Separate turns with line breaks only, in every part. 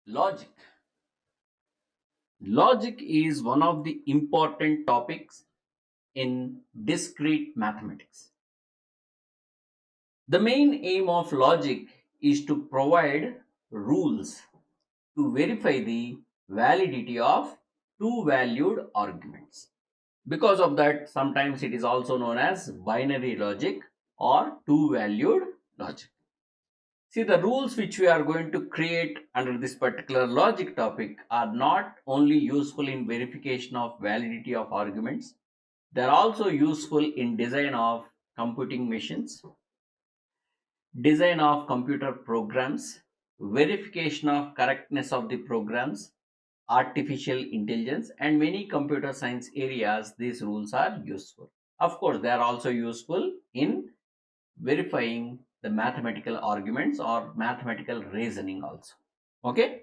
Logic. Logic is one of the important topics in discrete mathematics. The main aim of logic is to provide rules to verify the validity of two valued arguments. Because of that, sometimes it is also known as binary logic or two valued logic. See, the rules which we are going to create under this particular logic topic are not only useful in verification of validity of arguments, they are also useful in design of computing machines, design of computer programs, verification of correctness of the programs, artificial intelligence, and many computer science areas. These rules are useful. Of course, they are also useful in verifying the mathematical arguments or mathematical reasoning also. Okay,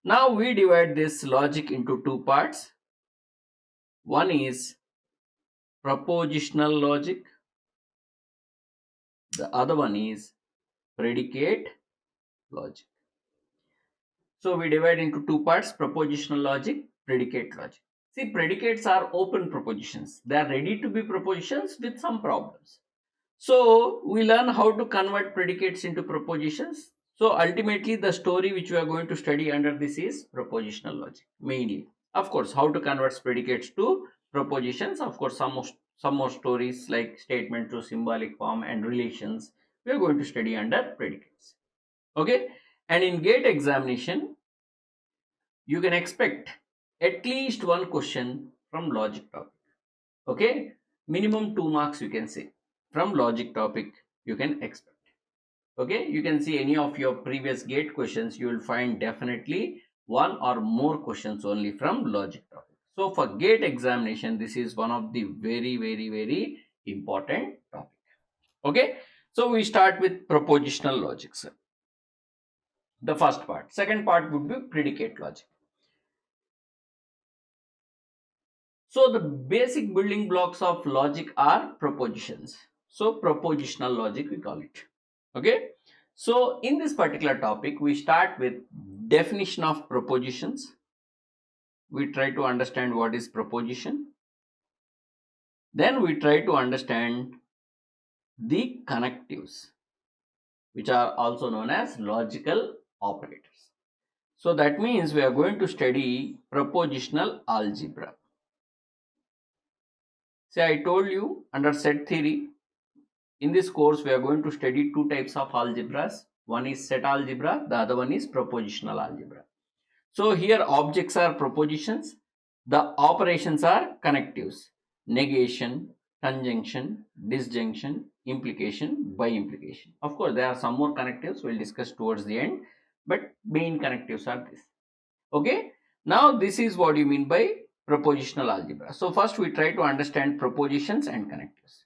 now we divide this logic into two parts. One is propositional logic, the other one is predicate logic. So we divide into two parts: propositional logic, predicate logic. See, predicates are open propositions, they are ready to be propositions with some problems. So we learn how to convert predicates into propositions. So ultimately, the story which we are going to study under this is propositional logic mainly. Of course, how to convert predicates to propositions. Of course, some more stories like statement to symbolic form and relations we are going to study under predicates. Okay, and in gate examination, you can expect at least one question from logic topic. Okay, minimum 2 marks you can say from logic topic you can expect. Okay, you can see any of your previous gate questions, you will find definitely one or more questions only from logic topic. So for gate examination, this is one of the very important topic. Okay, so we start with propositional logic, sir. The first part. Second part would be predicate logic. So the basic building blocks of logic are propositions. So propositional logic we call it. Okay. So in this particular topic, we start with definition of propositions. We try to understand what is proposition. Then we try to understand the connectives, which are also known as logical operators. So that means we are going to study propositional algebra. See, I told you under set theory, in this course we are going to study two types of algebras. One is set algebra, the other one is propositional algebra. So here objects are propositions, the operations are connectives: negation, conjunction, disjunction, implication, by implication. Of course, there are some more connectives we'll discuss towards the end, but main connectives are this. Okay, now this is what you mean by propositional algebra. So first we try to understand propositions and connectives.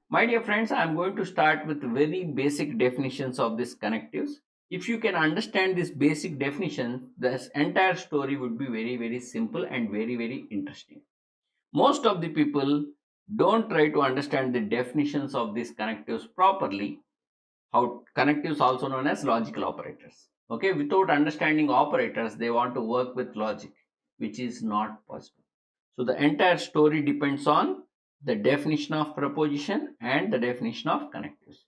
My dear friends, I am going to start with very basic definitions of these connectives. If you can understand this basic definition, this entire story would be very simple and very interesting. Most of the people don't try to understand the definitions of these connectives properly. How connectives also known as logical operators. Okay, without understanding operators, they want to work with logic, which is not possible. So the entire story depends on the definition of proposition and the definition of connectives.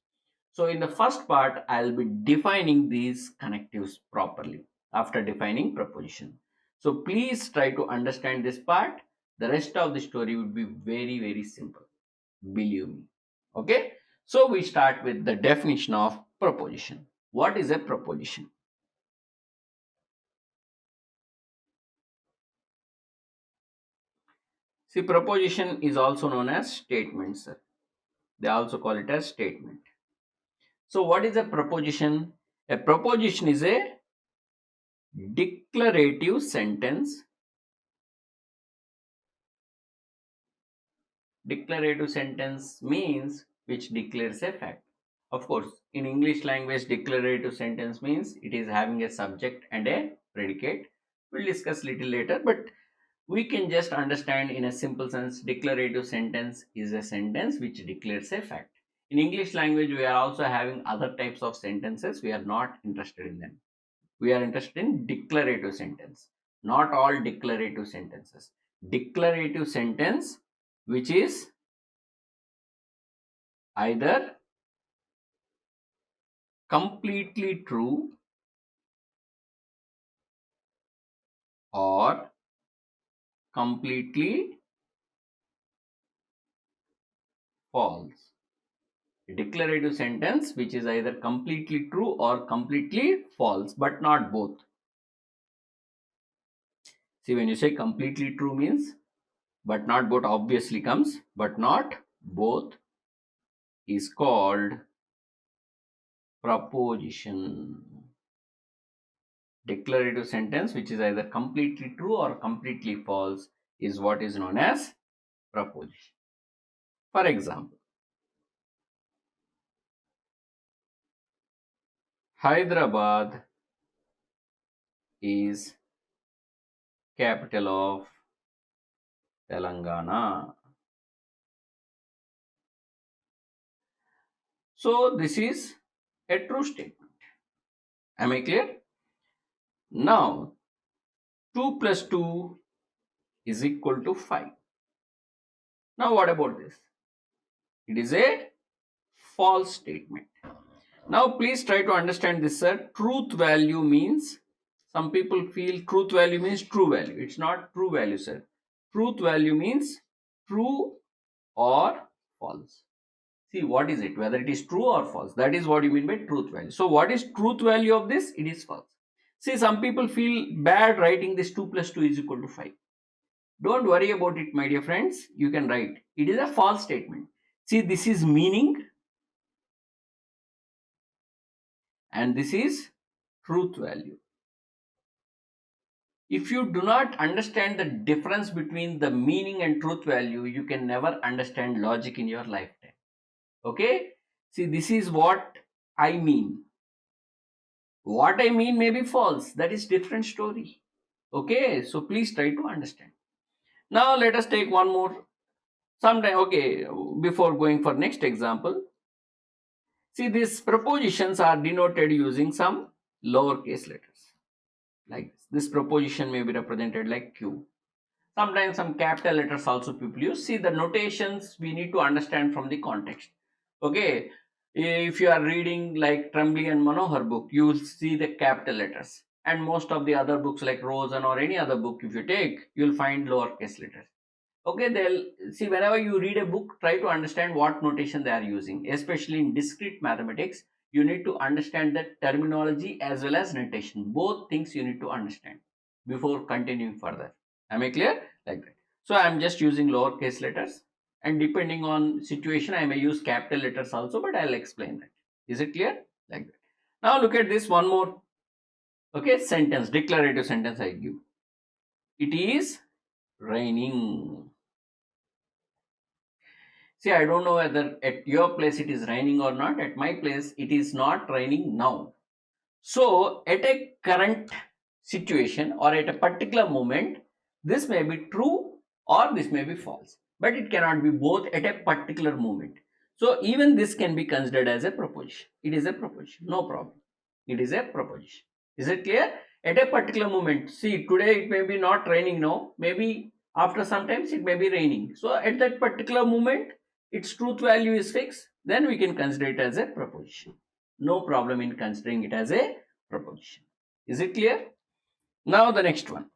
So in the first part, I'll be defining these connectives properly after defining proposition. So please try to understand this part. The rest of the story would be very simple. Believe me. Okay. So we start with the definition of proposition. What is a proposition? See, proposition is also known as statement, sir. They also call it as statement. So what is a proposition? A proposition is a declarative sentence. Declarative sentence means which declares a fact. Of course, in English language, declarative sentence means it is having a subject and a predicate. We'll discuss little later, but we can just understand in a simple sense, declarative sentence is a sentence which declares a fact. In English language, we are also having other types of sentences. We are not interested in them. We are interested in declarative sentence, not all declarative sentences. Declarative sentence which is either completely true or completely false. A declarative sentence which is either completely true or completely false, but not both. See, when you say completely true means but not both obviously comes, but not both is called proposition. Declarative sentence which is either completely true or completely false is what is known as proposition. For example, Hyderabad is capital of Telangana. So this is a true statement. Am I clear? Now 2 plus 2 is equal to 5. Now what about this? It is a false statement. Now please try to understand this, sir. Truth value means, some people feel truth value means true value. It's not true value, sir. Truth value means true or false. See, what is it? Whether it is true or false. That is what you mean by truth value. So what is truth value of this? It is false. See, some people feel bad writing this 2 plus 2 is equal to 5. Don't worry about it, my dear friends. You can write. It is a false statement. See, this is meaning and this is truth value. If you do not understand the difference between the meaning and truth value, you can never understand logic in your lifetime. Okay? See, this is what I mean. What I mean may be false. That is different story. Okay? So please try to understand. Now let us take one more. Sometime, okay, before going for next example. See, these propositions are denoted using some lowercase letters. Like this proposition may be represented like Q. Sometimes some capital letters also people use. See, the notations we need to understand from the context. Okay, if you are reading like Tremblay and Manohar book, you will see the capital letters. And most of the other books like Rosen or any other book, if you take, you will find lowercase letters. Okay, they'll see, whenever you read a book, try to understand what notation they are using. Especially in discrete mathematics, you need to understand the terminology as well as notation. Both things you need to understand before continuing further. Am I clear? Like that. So I am just using lowercase letters, and depending on situation I may use capital letters also, but I'll explain that. Is it clear? Like that. Now look at this one more. Okay, sentence, declarative sentence I give. It is raining. See, I don't know whether at your place it is raining or not. At my place, it is not raining now. So, at a current situation or at a particular moment, this may be true or this may be false. But it cannot be both at a particular moment. So, even this can be considered as a proposition. It is a proposition. No problem. It is a proposition. Is it clear? At a particular moment. See, today it may be not raining now. Maybe after some times it may be raining. So, at that particular moment, its truth value is fixed. Then we can consider it as a proposition. No problem in considering it as a proposition. Is it clear? Now the next one.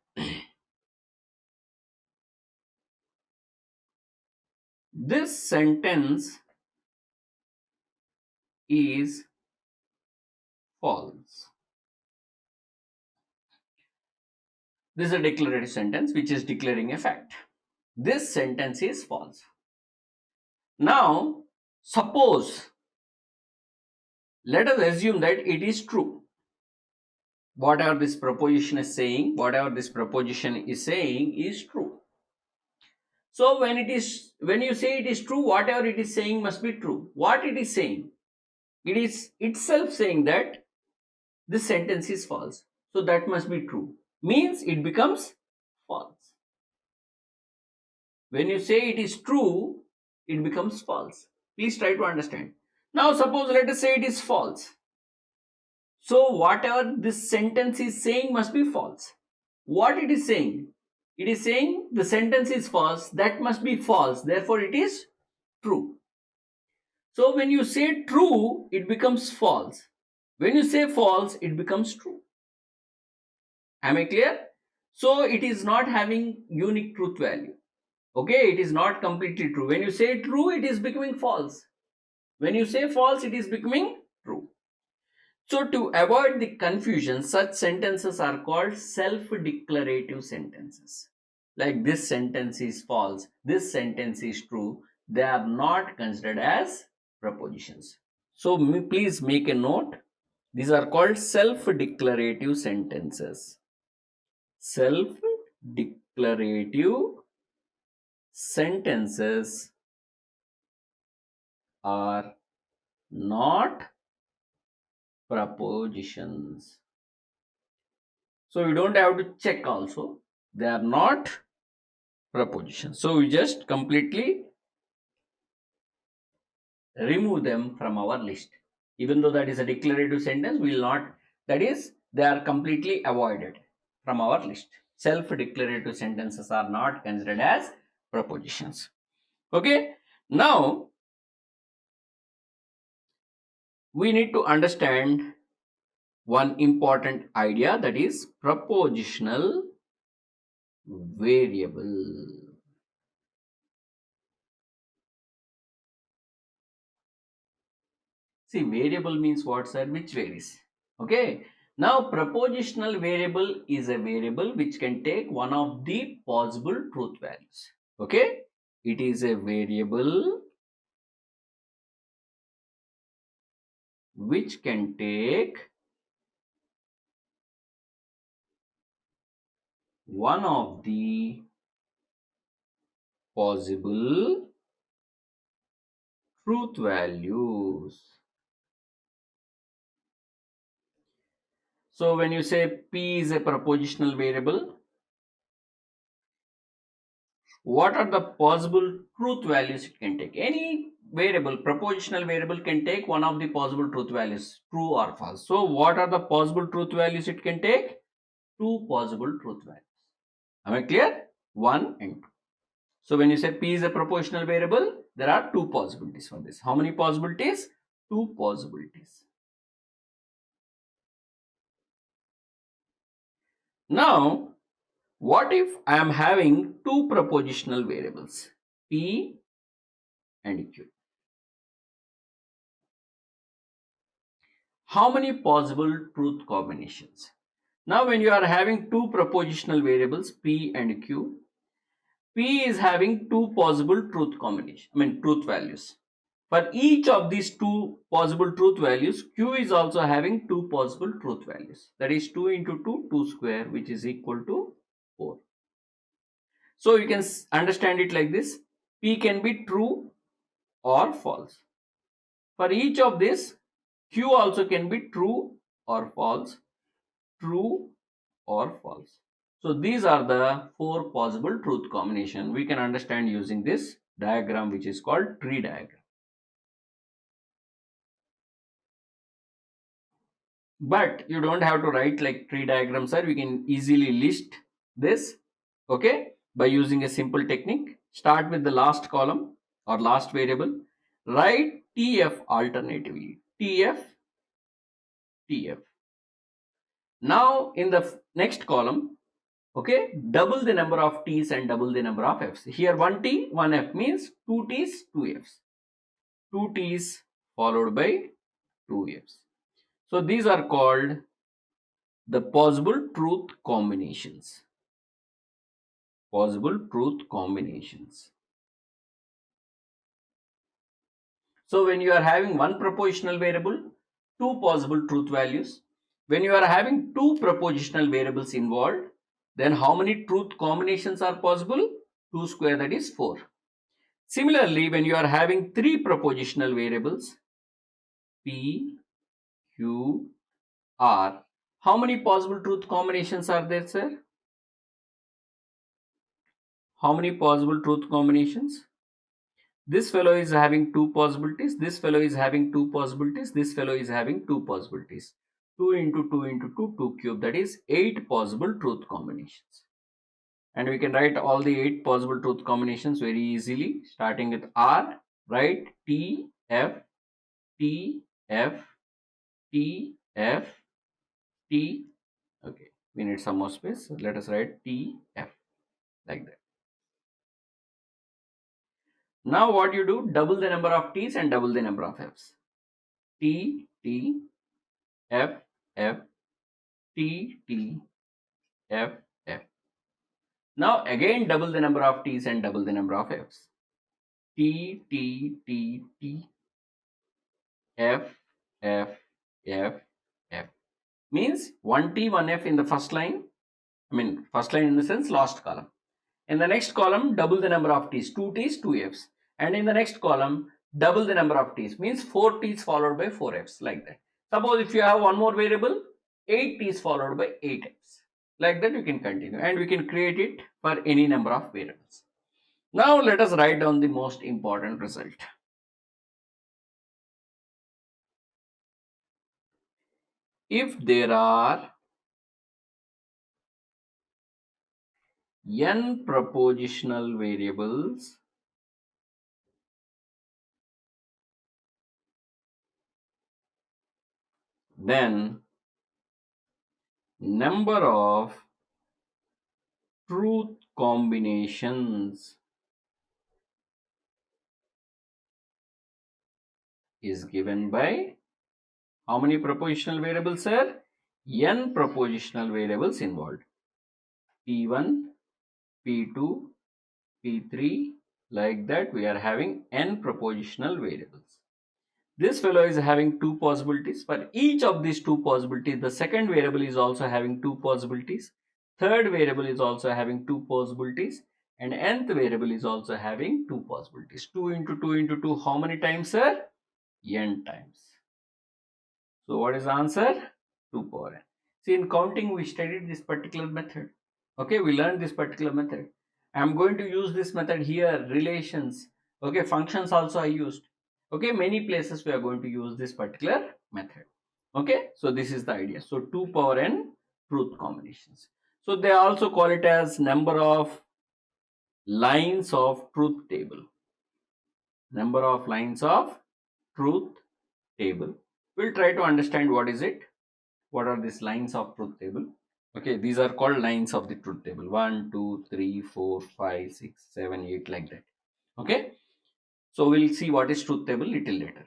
This sentence is false. This is a declarative sentence which is declaring a fact. This sentence is false. Now, suppose, let us assume that it is true. Whatever this proposition is saying, is true. So when you say it is true, whatever it is saying must be true. What it is saying? It is itself saying that this sentence is false. So that must be true. Means it becomes false. When you say it is true, it becomes false. Please try to understand. Now suppose let us say it is false. So whatever this sentence is saying must be false. What it is saying? It is saying the sentence is false, that must be false, therefore it is true. So when you say true, it becomes false. When you say false, it becomes true. Am I clear? So it is not having unique truth value. Okay, it is not completely true. When you say true, it is becoming false. When you say false, it is becoming true. So to avoid the confusion, such sentences are called self-declarative sentences. Like this sentence is false, this sentence is true. They are not considered as propositions. So please make a note. These are called self-declarative sentences. Self-declarative sentences are not propositions. So we don't have to check also. They are not propositions. So we just completely remove them from our list. Even though that is a declarative sentence, we will not, that is, they are completely avoided from our list. Self-declarative sentences are not considered as propositions. Okay, now we need to understand one important idea, that is propositional variable. See, variable means what, sir? Which varies. Okay. Now, propositional variable is a variable which can take one of the possible truth values. Okay. It is a variable which can take one of the possible truth values. So when you say P is a propositional variable, what are the possible truth values it can take? Any variable, propositional variable, can take one of the possible truth values, true or false. So what are the possible truth values it can take? Two possible truth values. Am I clear? 1 and 2. So when you say P is a propositional variable, there are two possibilities for this. How many possibilities? Two possibilities. Now, what if I am having two propositional variables, P and Q? How many possible truth combinations? Now, when you are having two propositional variables, P and Q, P is having two possible truth truth values. For each of these two possible truth values, Q is also having two possible truth values. That is 2 into 2, 2 square, which is equal to 4. So you can understand it like this. P can be true or false. For each of this, Q also can be true or false, true or false. So these are the four possible truth combination we can understand using this diagram, which is called tree diagram. But you don't have to write like tree diagram, sir. We can easily list this, okay, by using a simple technique. Start with the last column or last variable. Write TF alternatively. TF, TF. Now in the next column, okay, double the number of T's and double the number of F's. Here 1 T, 1 F means 2 T's, 2 F's. 2 T's followed by 2 F's. So these are called the possible truth combinations. Possible truth combinations. So when you are having one propositional variable, two possible truth values. When you are having two propositional variables involved, then how many truth combinations are possible? 2 square, that is 4. Similarly, when you are having three propositional variables, P, Q, R, how many possible truth combinations are there, sir? How many possible truth combinations? This fellow is having two possibilities, this fellow is having two possibilities, this fellow is having two possibilities. 2 into 2 into 2, 2 cube, that is 8 possible truth combinations. And we can write all the 8 possible truth combinations very easily, starting with R, right? T, F, T, F, T, F, T. Okay, we need some more space. So let us write T, F, like that. Now what you do, double the number of T's and double the number of F's. T, T, F, F, T, T, F, F. Now again double the number of T's and double the number of F's. T, T, T, T, F, F, F, F. Means 1T, 1F in the first line. I mean first line in the sense last column. In the next column, double the number of T's, 2 T's, 2 F's. And in the next column, double the number of T's, means 4 T's followed by 4 F's, like that. Suppose if you have one more variable, 8 T's followed by 8 F's. Like that you can continue, and we can create it for any number of variables. Now let us write down the most important result. If there are n propositional variables, then number of truth combinations is given by how many propositional variables, sir? N propositional variables involved. P1, P2, P3, like that we are having n propositional variables. This fellow is having two possibilities. For each of these two possibilities, the second variable is also having two possibilities. Third variable is also having two possibilities. And nth variable is also having two possibilities. 2 into 2 into 2, how many times, sir? N times. So what is the answer? 2 power n. See, in counting we studied this particular method. Okay, we learned this particular method. I am going to use this method here, relations. Okay, functions also I used. Okay, many places we are going to use this particular method. Okay, so this is the idea. So 2 power n truth combinations. So they also call it as number of lines of truth table. Number of lines of truth table. We'll try to understand what is it. What are these lines of truth table? Okay, these are called lines of the truth table. 1, 2, 3, 4, 5, 6, 7, 8, like that. Okay, so we'll see what is truth table little later.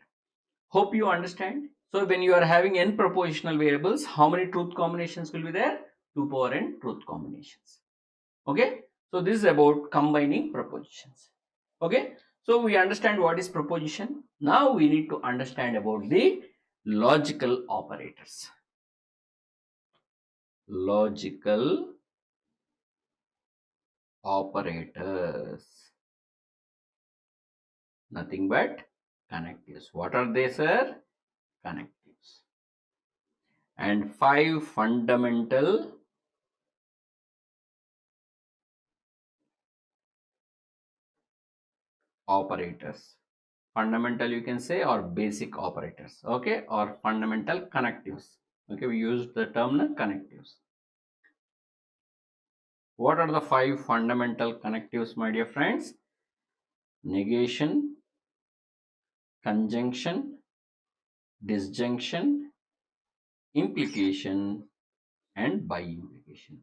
Hope you understand. So when you are having n propositional variables, how many truth combinations will be there? 2 power n truth combinations. Okay, so this is about combining propositions. Okay, so we understand what is proposition. Now we need to understand about the logical operators. Logical operators, nothing but connectives. What are they, sir? Connectives. And 5 fundamental operators. Fundamental you can say, or basic operators, okay, or fundamental connectives. Okay, we used the term connectives. What are the 5 fundamental connectives, my dear friends? Negation, conjunction, disjunction, implication, and by implication.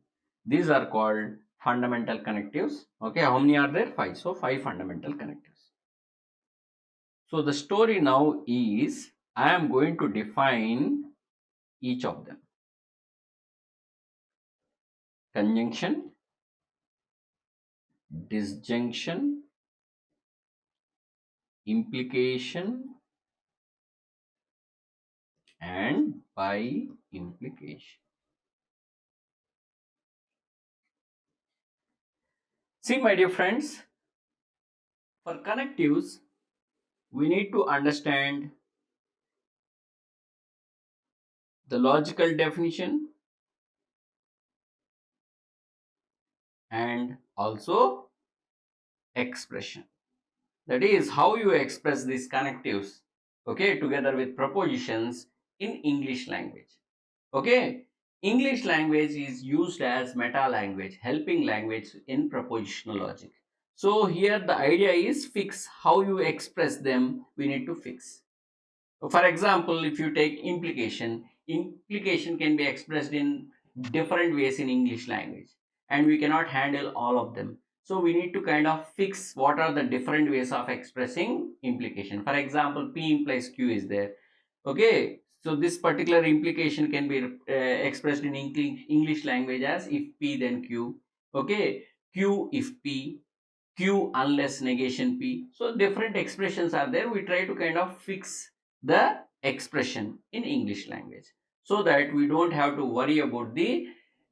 These are called fundamental connectives. Okay, how many are there? 5. So 5 fundamental connectives. So the story now is I am going to define each of them. Conjunction, disjunction, implication, and by implication. See, my dear friends, for connectives, we need to understand the logical definition and also expression. That is how you express these connectives, okay, together with propositions in English language. Okay, English language is used as meta language, helping language in propositional logic. So here the idea is fix how you express them, we need to fix. For example, if you take implication, implication can be expressed in different ways in English language, and we cannot handle all of them. So we need to kind of fix what are the different ways of expressing implication. For example, P implies Q is there. Okay, so this particular implication can be expressed in English language as if P then Q. Okay, Q if P, Q unless negation P. So different expressions are there. We try to kind of fix the expression in English language so that we don't have to worry about the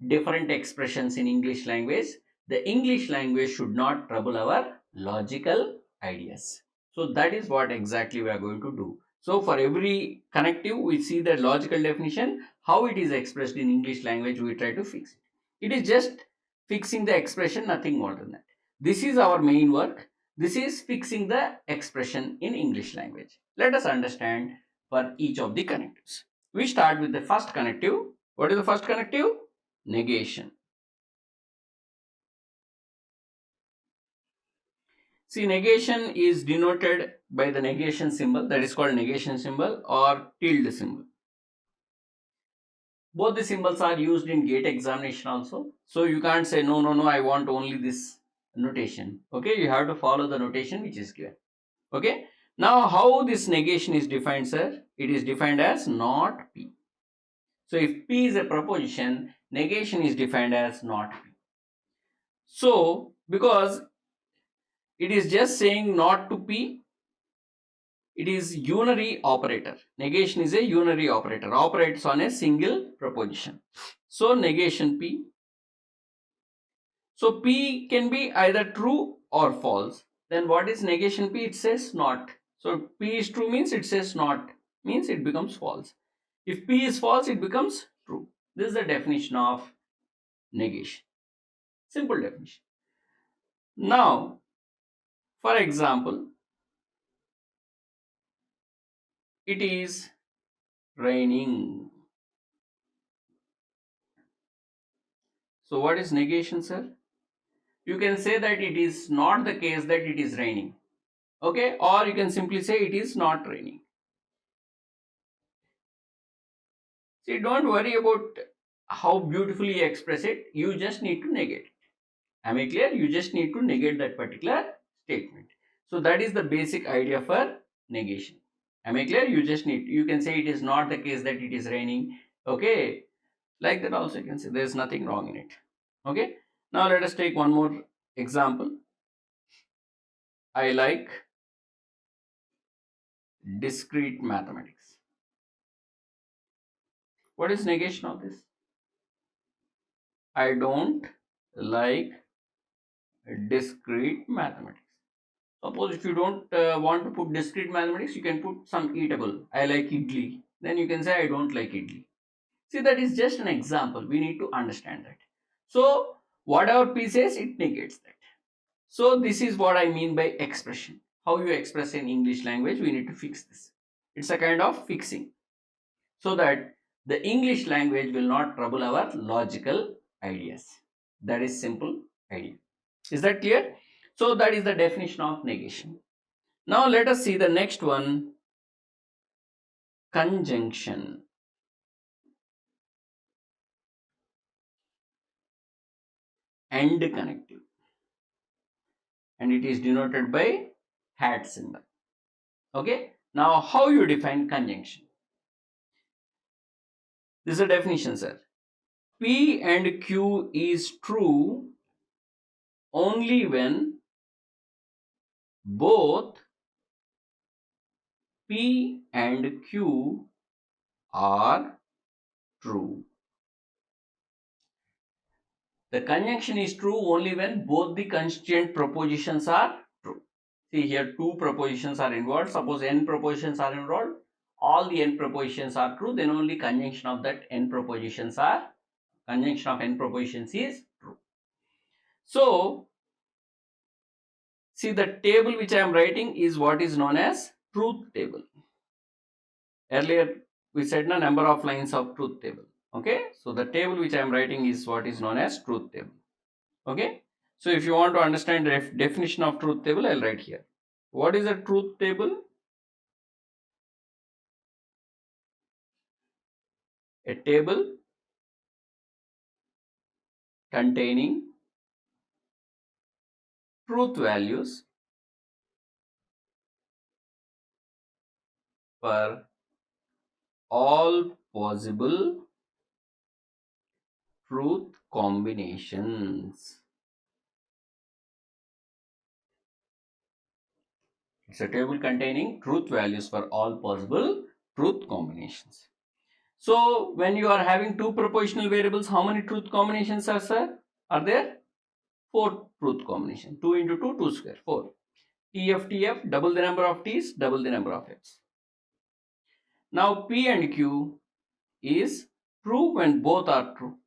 different expressions in English language. The English language should not trouble our logical ideas. So that is what exactly we are going to do. So for every connective, we see the logical definition, how it is expressed in English language, we try to fix it. It is just fixing the expression, nothing more than that. This is our main work. This is fixing the expression in English language. Let us understand for each of the connectives. We start with the first connective. What is the first connective? Negation. See, negation is denoted by the negation symbol, that is called negation symbol or tilde symbol. Both the symbols are used in gate examination also. So you can't say no, I want only this notation. Okay, you have to follow the notation which is given. Okay, now how this negation is defined, sir? It is defined as not P. So if P is a proposition, negation is defined as not P. So because it is just saying not to P, it is unary operator. Negation is a unary operator, operates on a single proposition. So negation P. So P can be either true or false. Then what is negation P? It says not. So P is true means it says not, means it becomes false. If P is false, it becomes true. This is the definition of negation. Simple definition. Now, for example, it is raining. So what is negation, sir? You can say that it is not the case that it is raining. Okay, or you can simply say it is not raining. See, don't worry about how beautifully you express it. You just need to negate it. Am I clear? You just need to negate that particular statement. So that is the basic idea for negation. Am I clear? You can say it is not the case that it is raining. Okay. Like that also you can say there is nothing wrong in it. Okay. Now let us take one more example. I like discrete mathematics. What is negation of this? I don't like discrete mathematics. Suppose if you don't want to put discrete mathematics, you can put some eatable. I like idli. Then you can say I don't like idli. See, that is just an example. We need to understand that. So whatever P says, it negates that. So this is what I mean by expression. How you express in English language, we need to fix this. It's a kind of fixing. So that the English language will not trouble our logical ideas. That is simple idea. Is that clear? So that is the definition of negation. Now let us see the next one, conjunction. And connective. And it is denoted by hat symbol. Okay. Now how you define conjunction? This is a definition, sir. P and Q is true only when both P and Q are true. The conjunction is true only when both the constituent propositions are true. See here, two propositions are involved. Suppose n propositions are involved. All the n propositions are true. Then only conjunction of n propositions is true. So, see, the table which I am writing is what is known as truth table. Earlier we said the number of lines of truth table. Okay, so the table which I am writing is what is known as truth table. Okay, so if you want to understand the definition of truth table, I'll write here. What is a truth table? A table containing truth values for all possible truth combinations. It's a table containing truth values for all possible truth combinations. So when you are having two propositional variables, how many truth combinations are there? 4 truth combinations. 2 into 2, 2 square, 4. TF, double the number of T's, double the number of F's. Now P and Q is true when both are true.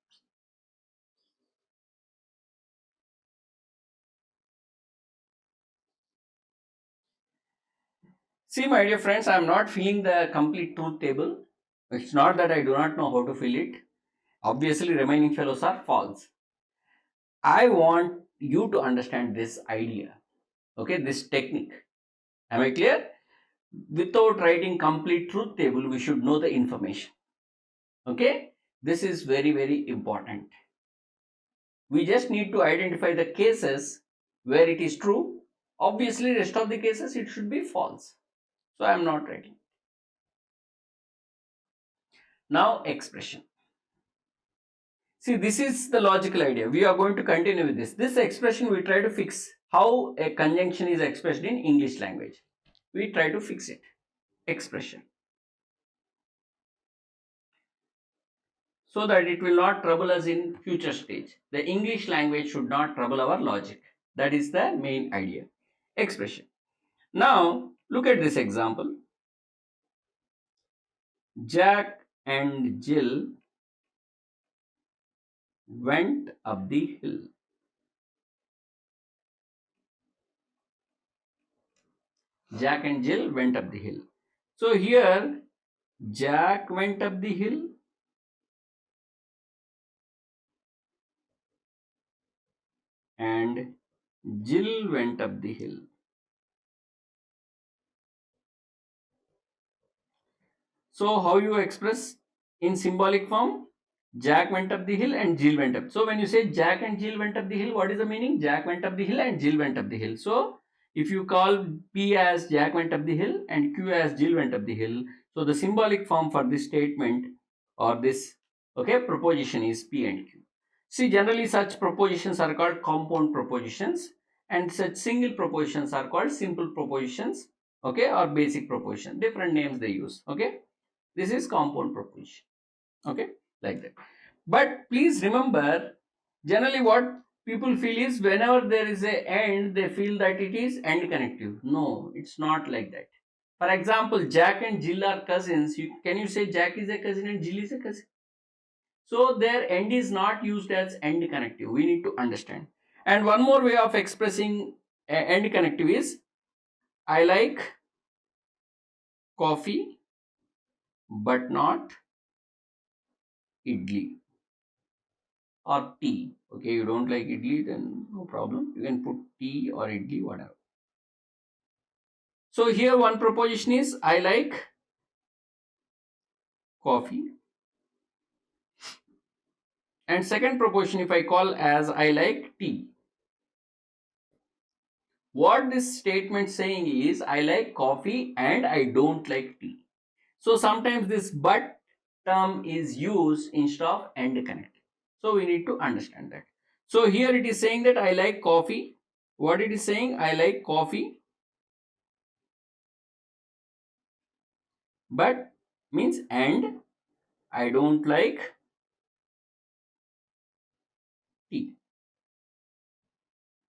See, my dear friends, I am not filling the complete truth table. It's not that I do not know how to fill it. Obviously, remaining fellows are false. I want you to understand this idea, okay, this technique. Am I clear? Without writing complete truth table, we should know the information. Okay, this is very, very important. We just need to identify the cases where it is true. Obviously, rest of the cases it should be false. So I am not writing. Now expression. See, this is the logical idea. We are going to continue with this. This expression we try to fix how a conjunction is expressed in English language. We try to fix it. Expression. So that it will not trouble us in future stage. The English language should not trouble our logic. That is the main idea. Expression. Now, look at this example. Jack and Jill went up the hill. Jack and Jill went up the hill. So here, Jack went up the hill and Jill went up the hill. So how you express in symbolic form? Jack went up the hill and Jill went up. So when you say Jack and Jill went up the hill, what is the meaning? Jack went up the hill and Jill went up the hill. So if you call P as Jack went up the hill and Q as Jill went up the hill, so the symbolic form for this statement or this proposition is P and Q. See, generally such propositions are called compound propositions and such single propositions are called simple propositions, or basic proposition. Different names they use, This is compound proposition, like that. But please remember, generally what people feel is whenever there is a end, they feel that it is end connective. No, it's not like that. For example, Jack and Jill are cousins. Can you say Jack is a cousin and Jill is a cousin? So their end is not used as end connective. We need to understand. And one more way of expressing end connective is I like coffee but not idli or tea. Okay, you don't like idli, then no problem. You can put tea or idli, whatever. So here one proposition is I like coffee. And second proposition if I call as I like tea. What this statement saying is I like coffee and I don't like tea. So sometimes this but term is used instead of and connected. So we need to understand that. So here it is saying that I like coffee. What it is saying? I like coffee. But means and I don't like tea.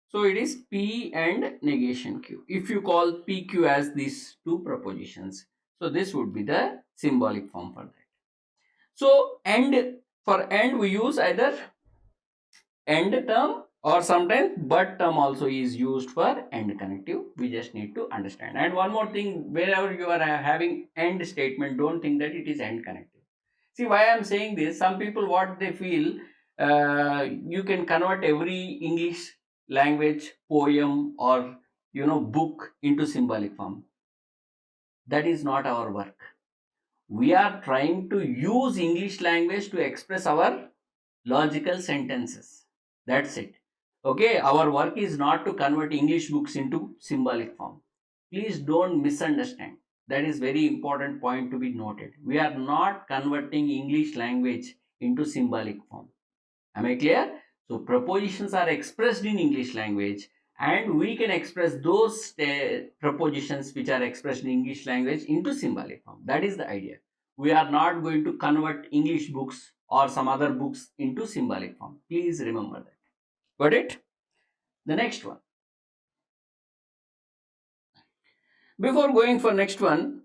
So it is P and negation Q. If you call PQ as these two propositions, so this would be the symbolic form for that. So and for and we use either end term or sometimes but term also is used for end connective. We just need to understand. And one more thing, wherever you are having end statement, don't think that it is end connective. See why I'm saying this. Some people what they feel, you can convert every English language poem or book into symbolic form. That is not our work. We are trying to use English language to express our logical sentences. That's it. Okay, our work is not to convert English books into symbolic form. Please don't misunderstand. That is very important point to be noted. We are not converting English language into symbolic form. Am I clear? So propositions are expressed in English language, and we can express those propositions which are expressed in English language into symbolic form. That is the idea. We are not going to convert English books or some other books into symbolic form. Please remember that. Got it? The next one. Before going for next one,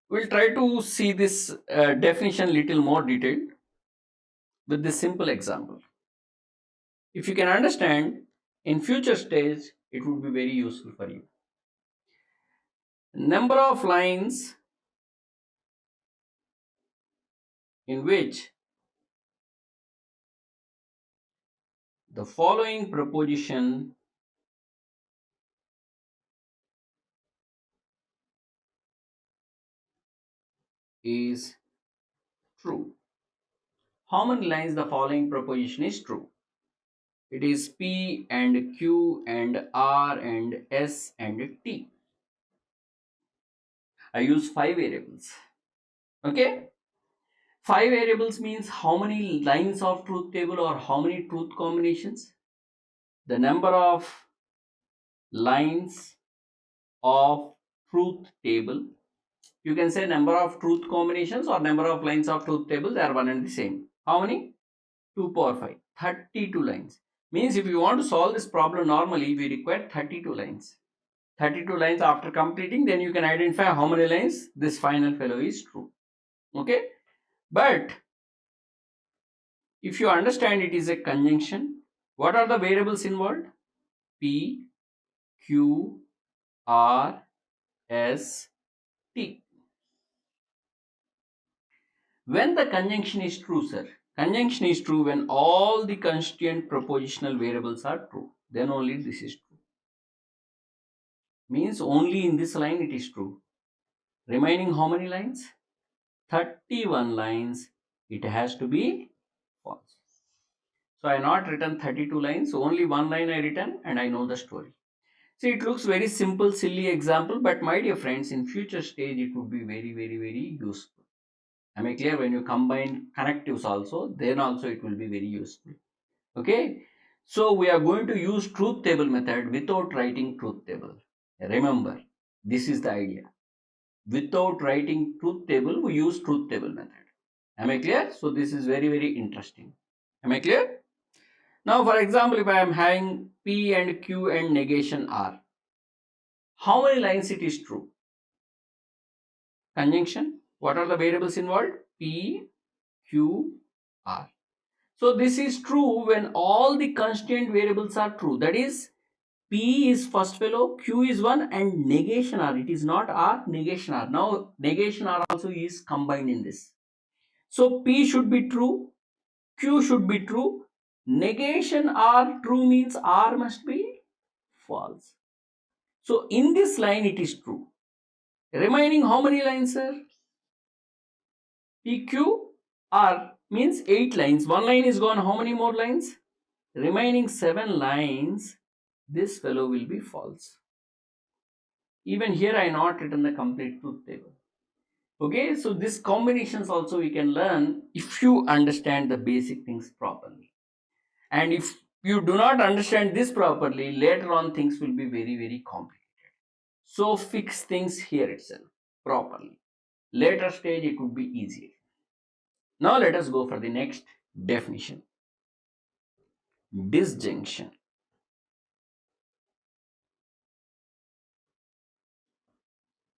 we'll try to see this definition little more detailed with this simple example. If you can understand, in future stage, it would be very useful for you. Number of lines in which the following proposition is true. How many lines the following proposition is true? It is P and Q and R and S and T. I use 5 variables. Okay? 5 variables means how many lines of truth table or how many truth combinations? The number of lines of truth table. You can say number of truth combinations or number of lines of truth table, they are one and the same. How many? 2 power 5. 32 lines. Means if you want to solve this problem normally, we require 32 lines. 32 lines after completing, then you can identify how many lines this final fellow is true. Okay? But if you understand it is a conjunction, what are the variables involved? P, Q, R, S, T. When the conjunction is true, sir, conjunction is true when all the constituent propositional variables are true. Then only this is true. Means only in this line it is true. Remaining how many lines? 31 lines. It has to be false. So I not written 32 lines. Only one line I written and I know the story. See, it looks very simple, silly example, but my dear friends, in future stage it would be very, very, very useful. Am I clear? When you combine connectives also, then also it will be very useful. Okay. So we are going to use truth table method without writing truth table. Remember, this is the idea. Without writing truth table, we use truth table method. Am I clear? So this is very, very interesting. Am I clear? Now, for example, if I am having P and Q and negation R, how many lines it is true? Conjunction. What are the variables involved? P, Q, R. So this is true when all the constituent variables are true. That is, P is first fellow, Q is 1 and negation R. It is not R, negation R. Now negation R also is combined in this. So P should be true, Q should be true. Negation R true means R must be false. So in this line it is true. Remaining how many lines, sir? P, Q, R means 8 lines. One line is gone. How many more lines? Remaining 7 lines. This fellow will be false. Even here I not written the complete truth table. Okay, so this combinations also we can learn if you understand the basic things properly. And if you do not understand this properly, later on things will be very, very complicated. So fix things here itself properly. Later stage it would be easier. Now let us go for the next definition. Disjunction.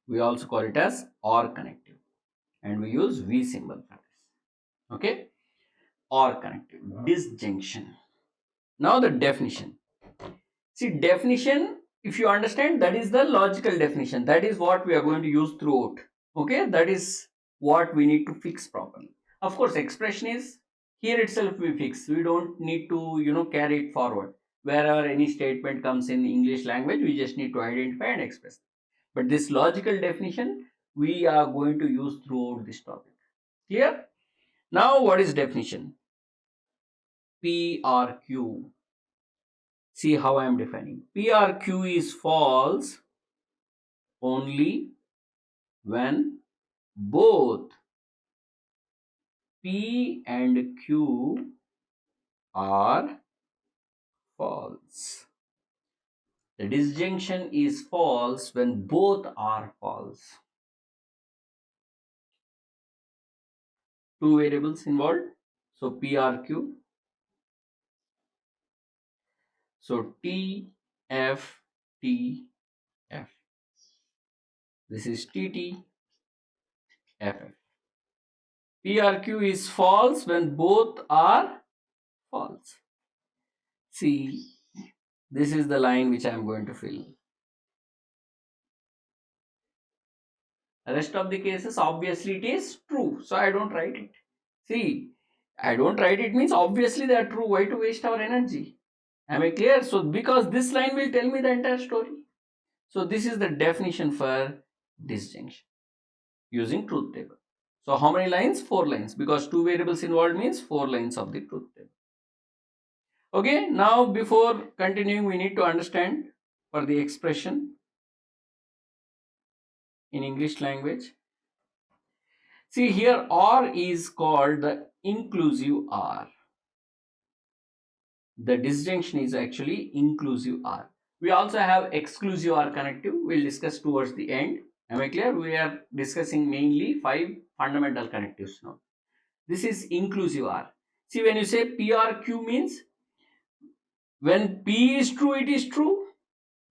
We also call it as OR connective, and we use V symbol for this. Okay, OR connective, disjunction. Now the definition. See, definition, if you understand, that is the logical definition. That is what we are going to use throughout. Okay, that is what we need to fix properly. Of course, expression is here itself we fix. We don't need to carry it forward. Wherever any statement comes in English language, we just need to identify and express. But this logical definition we are going to use throughout this topic. Clear? Now, what is definition? P or Q. See how I am defining. P or Q is false only when both P and Q are false. The disjunction is false when both are false. Two variables involved. So P or Q. So T, F, T, F. This is T, T, F, F. P or Q is false when both are false. See, this is the line which I am going to fill. The rest of the cases, obviously it is true. So I don't write it. See, I don't write it means obviously they are true. Why to waste our energy? Am I clear? So because this line will tell me the entire story. So this is the definition for disjunction using truth table. So how many lines? 4 lines, because two variables involved means 4 lines of the truth table. Okay, now before continuing, we need to understand for the expression in English language. See here, OR is called the inclusive OR. The disjunction is actually inclusive OR. We also have exclusive OR connective. We'll discuss towards the end. Am I clear? We are discussing mainly 5 fundamental connectives now. This is inclusive OR. See, when you say P or Q means when P is true, it is true.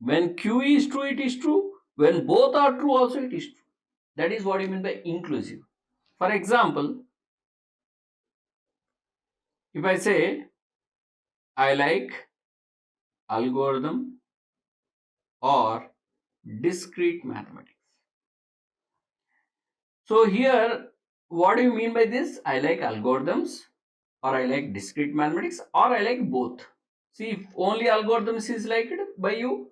When Q is true, it is true. When both are true, also it is true. That is what you mean by inclusive. For example, if I say I like algorithm or discrete mathematics. So here, what do you mean by this? I like algorithms, or I like discrete mathematics, or I like both. See, if only algorithms is liked by you,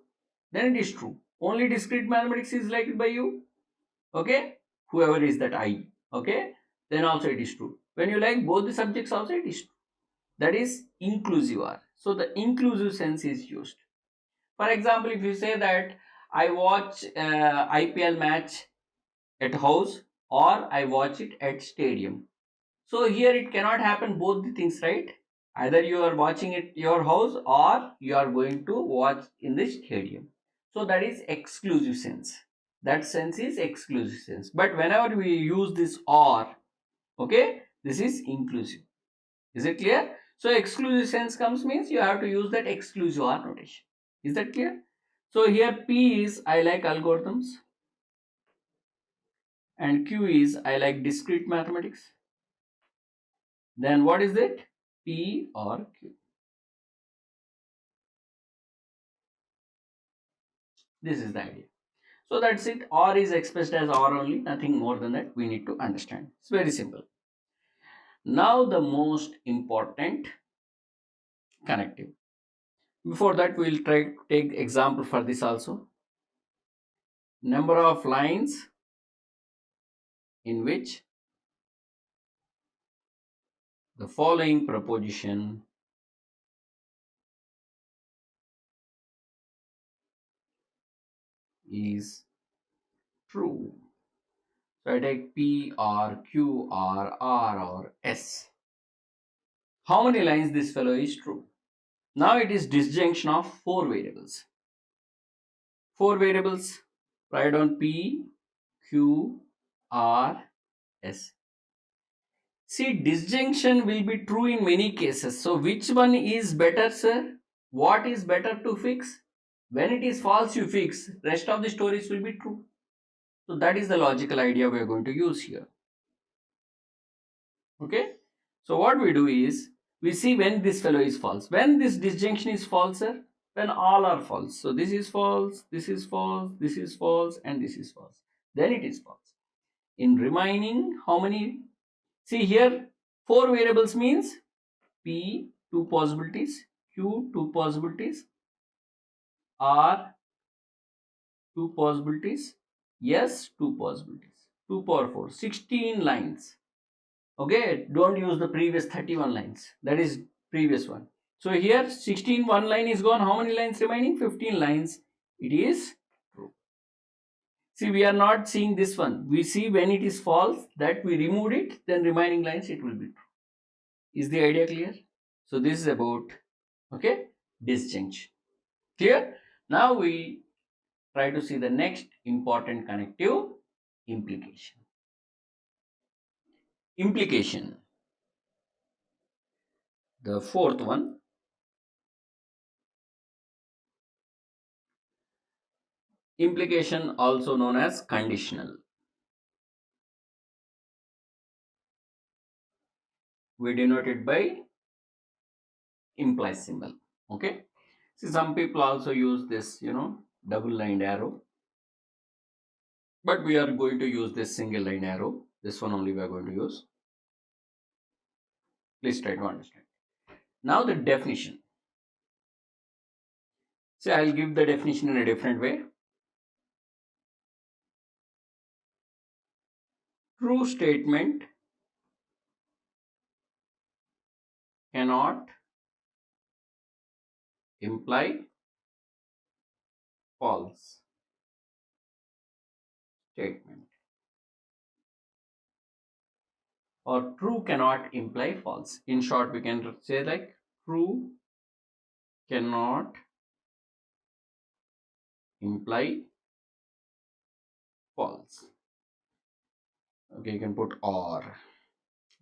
then it is true. Only discrete mathematics is liked by you, okay, whoever is that I, okay, then also it is true. When you like both the subjects also, it is true. That is inclusive OR. So the inclusive sense is used. For example, if you say that I watch IPL match at house or I watch it at stadium. So here it cannot happen both the things, right? Either you are watching it at your house or you are going to watch in the stadium. So that is exclusive sense. That sense is exclusive sense. But whenever we use this or, okay, this is inclusive. Is it clear? So exclusive sense comes means you have to use that exclusive OR notation. Is that clear? So here P is I like algorithms and Q is I like discrete mathematics. Then what is it? P or Q. This is the idea. So that's it. OR is expressed as OR only, nothing more than that we need to understand. It's very simple. Now the most important connective. Before that, we'll try to take example for this also. Number of lines in which the following proposition is true. So I take P or Q or R or S. How many lines this fellow is true? Now it is disjunction of 4 variables. 4 variables. Write down P, Q, R, S. See, disjunction will be true in many cases. So which one is better, sir? What is better to fix? When it is false, you fix. Rest of the stories will be true. So that is the logical idea we are going to use here. Okay. So what we do is, we see when this fellow is false. When this disjunction is false, sir? When all are false. So this is false, this is false, this is false, and this is false. Then it is false. In remaining, how many See here, 4 variables means P 2 possibilities, Q 2 possibilities, R 2 possibilities, S 2 possibilities, 2 power 4, 16 lines. Okay, don't use the previous 31 lines. That is previous one. So here 16, one line is gone. How many lines remaining? 15 lines. It is true. See, we are not seeing this one. We see when it is false, that we removed it, then remaining lines it will be true. Is the idea clear? So this is about, okay, disjunction. Clear? Now we try to see the next important connective, implication. Implication. The fourth one. Implication, also known as conditional. We denote it by imply symbol. Okay. See, some people also use this, double lined arrow. But we are going to use this single line arrow. This one only we are going to use. Please try to understand. Now the definition. See, I'll give the definition in a different way. True statement cannot imply false statement, or true cannot imply false. In short, we can say like true cannot imply false. Okay, you can put or.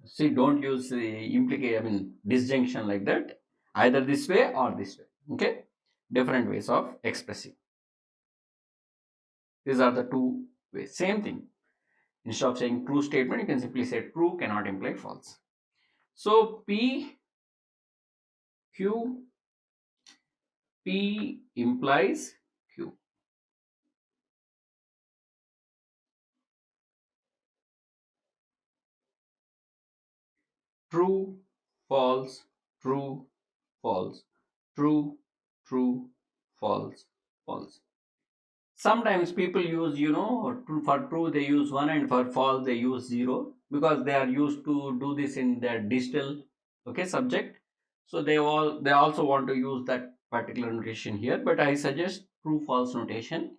See, don't use the disjunction like that. Either this way or this way. Okay, different ways of expressing. These are the two ways. Same thing. Instead of saying true statement, you can simply say true cannot imply false. So P implies Q. True, false, true, false, true, true, false, false. Sometimes people use, for true they use 1 and for false they use 0, because they are used to do this in their digital, okay, subject. So they also want to use that particular notation here, but I suggest true false notation.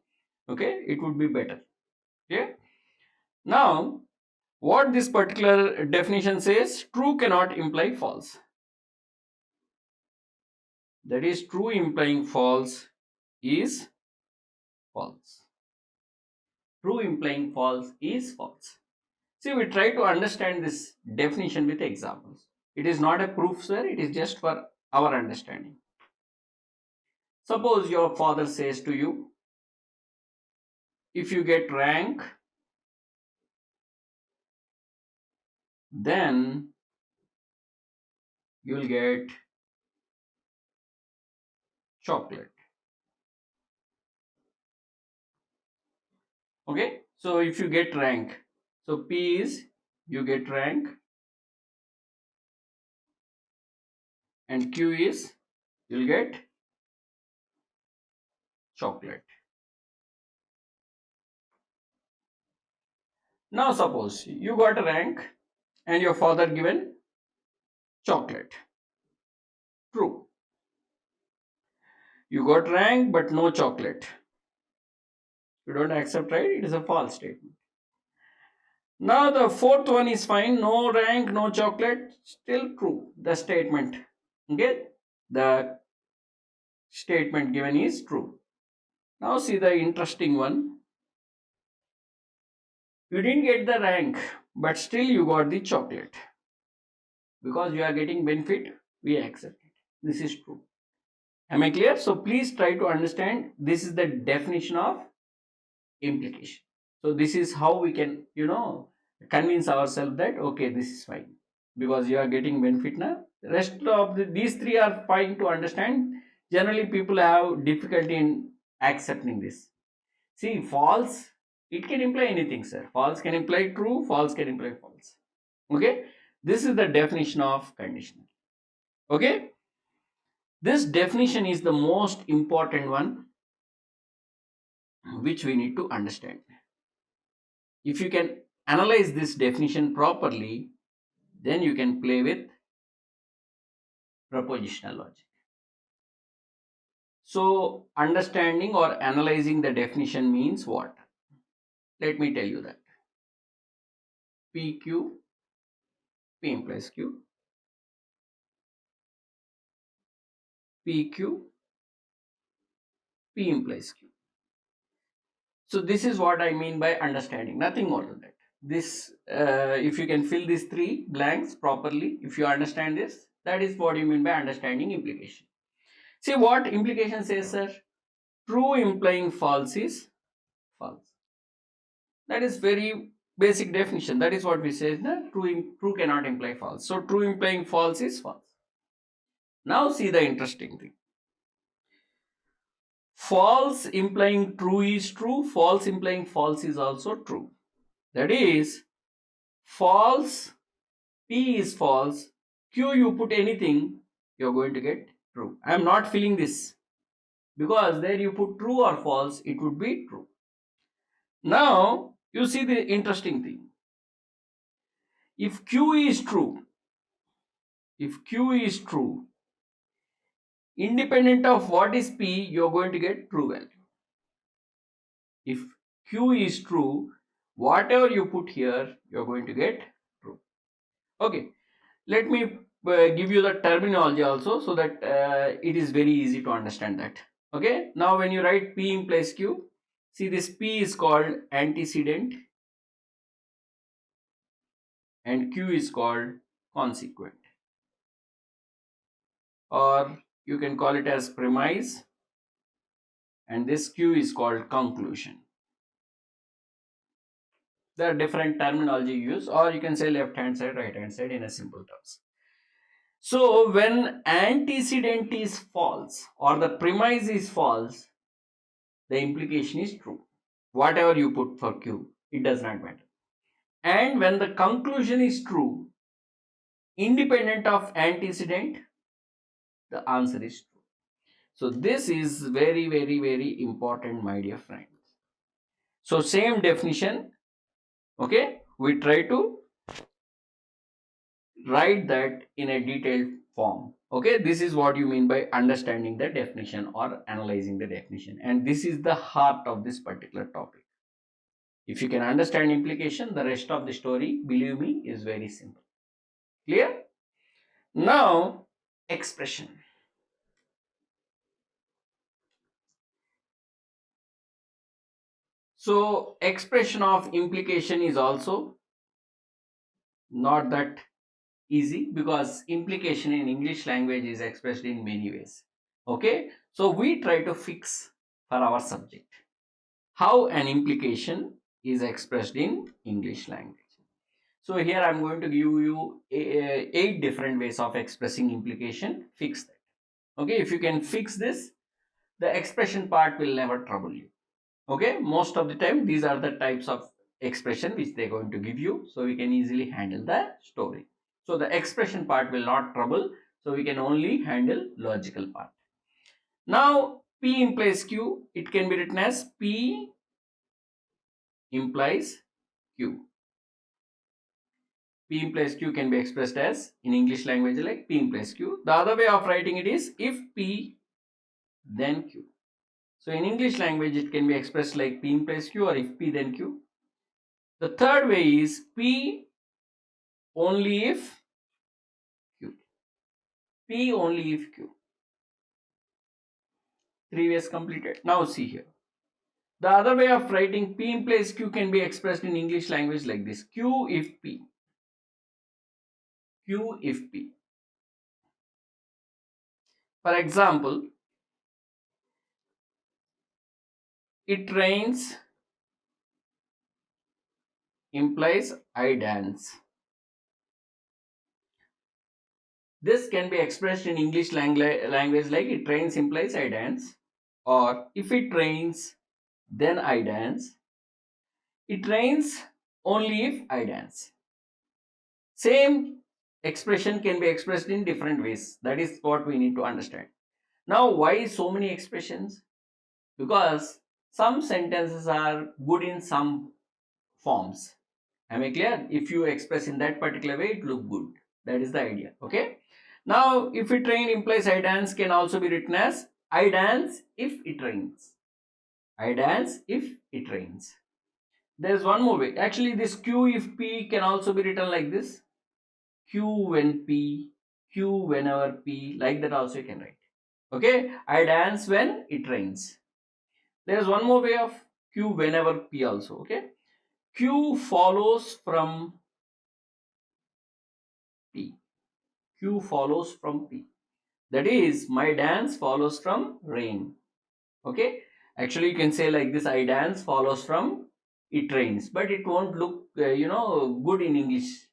Okay, it would be better. Okay. Now, what this particular definition says, true cannot imply false. That is, true implying false is false. True implying false is false. See, we try to understand this definition with examples. It is not a proof, sir. It is just for our understanding. Suppose your father says to you, if you get rank, then you will get chocolate. Okay, so if you get rank, so P is you get rank, and Q is you'll get chocolate. Now suppose you got a rank and your father given chocolate. True. You got rank but no chocolate. You don't accept, right? It is a false statement. Now the fourth one is fine. No rank, no chocolate. Still true. The statement. Okay. The statement given is true. Now see the interesting one. You didn't get the rank, but still you got the chocolate. Because you are getting benefit, we accept it. This is true. Am I clear? So please try to understand. This is the definition of implication. So this is how we can, convince ourselves that okay, this is fine because you are getting benefit now. The rest of these three are fine to understand. Generally, people have difficulty in accepting this. See, false, it can imply anything, sir. False can imply true, false can imply false. Okay. This is the definition of conditional. Okay, this definition is the most important one which we need to understand. If you can analyze this definition properly, then you can play with propositional logic. So understanding or analyzing the definition means what? Let me tell you that. PQ, P implies Q, PQ, P implies Q. So this is what I mean by understanding, nothing more than that. This, if you can fill these three blanks properly, if you understand this, that is what you mean by understanding implication. See what implication says, sir? True implying false is false. That is very basic definition. That is what we say. True cannot imply false. So true implying false is false. Now see the interesting thing. False implying true is true. False implying false is also true. That is, false, P is false, Q you put anything, you are going to get true. I am not filling this because there you put true or false, it would be true. Now you see the interesting thing. If Q is true, independent of what is P, you are going to get true value. If Q is true, whatever you put here, you are going to get true. Okay, let me give you the terminology also, so that it is very easy to understand that. Okay, now when you write P implies Q, see this P is called antecedent and Q is called consequent, or you can call it as premise, and this Q is called conclusion. There are different terminology used, or you can say left hand side, right hand side in a simple terms. So when antecedent is false or the premise is false, the implication is true. Whatever you put for Q, it does not matter. And when the conclusion is true, independent of antecedent, the answer is true. So this is very, very, very important, my dear friends. So same definition, okay, we try to write that in a detailed form. Okay, this is what you mean by understanding the definition or analyzing the definition, and this is the heart of this particular topic. If you can understand implication, the rest of the story, believe me, is very simple. Clear? Now, expression. So expression of implication is also not that easy, because implication in English language is expressed in many ways. Okay, so we try to fix for our subject how an implication is expressed in English language. So here I am going to give you 8 different ways of expressing implication. Fix that. Okay, if you can fix this, the expression part will never trouble you. Okay, most of the time these are the types of expression which they are going to give you, so we can easily handle the story. So the expression part will not trouble, so we can only handle logical part. Now P implies Q, it can be written as P implies Q. P implies Q can be expressed as in English language like P implies Q. The other way of writing it is if P then Q. So in English language it can be expressed like P implies Q or if P then Q. The third way is P only if Q. P only if Q. 3 ways completed. Now see here. The other way of writing P implies Q can be expressed in English language like this. Q if P. Q if P. For example, it rains implies I dance. This can be expressed in English language like it rains implies I dance, or if it rains then I dance. It rains only if I dance. Same expression can be expressed in different ways. That is what we need to understand. Now, why so many expressions? Because some sentences are good in some forms. Am I clear? If you express in that particular way, it look good. That is the idea. Okay. Now, if it rain implies I dance can also be written as I dance if it rains. I dance if it rains. There's one more way. Actually, this Q if P can also be written like this. Q when P, Q whenever P, like that also you can write. Okay. I dance when it rains. There's one more way of Q whenever P also. Okay. Q follows from P. Q follows from P. That is, my dance follows from rain. Okay. Actually, you can say like this: I dance follows from it rains, but it won't look good in English.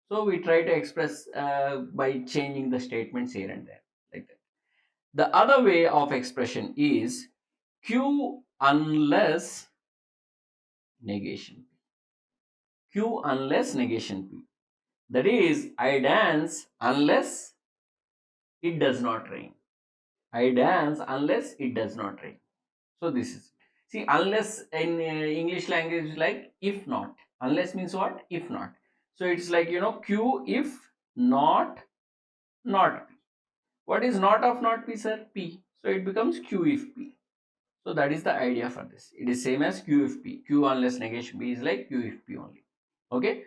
So we try to express by changing the statements here and there, like that. The other way of expression is Q unless negation. Q unless negation P. That is, I dance unless it does not rain. I dance unless it does not rain. So this is, see, unless in English language like if not. Unless means what? If not. So it's like, Q if not P. What is not of not P, sir? P. So it becomes Q if P. So that is the idea for this. It is same as Q if P. Q unless negation P is like Q if P only. Okay.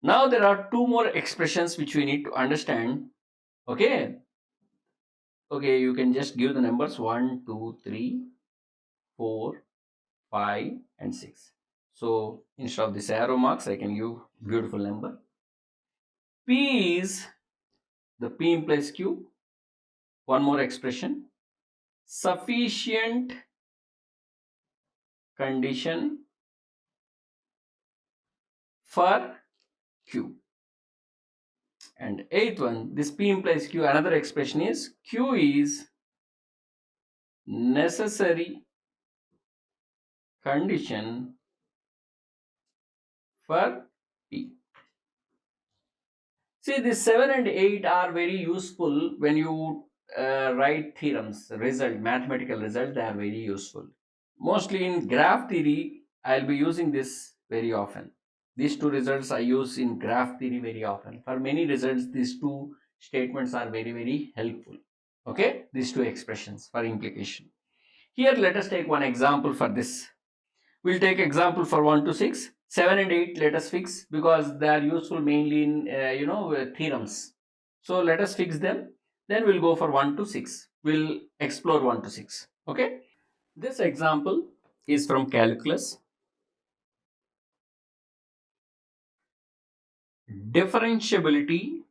Now there are two more expressions which we need to understand. Okay. Okay, you can just give the numbers 1, 2, 3, 4, 5 and 6. So instead of this arrow marks, I can give beautiful number. P is, the P implies Q. One more expression. Sufficient condition for Q. And eighth one, this P implies Q. Another expression is Q is necessary condition for P. See, these 7 and 8 are very useful when you write theorems, mathematical results, they are very useful. Mostly in graph theory, I'll be using this very often. These two results I use in graph theory very often. For many results, these two statements are very, very helpful. Okay, these two expressions for implication. Here, let us take one example for this. We'll take example for 1 to 6. 7 and 8 let us fix because they are useful mainly in theorems. So let us fix them. Then we'll go for 1 to 6. We'll explore 1 to 6. Okay. This example is from calculus. Differentiability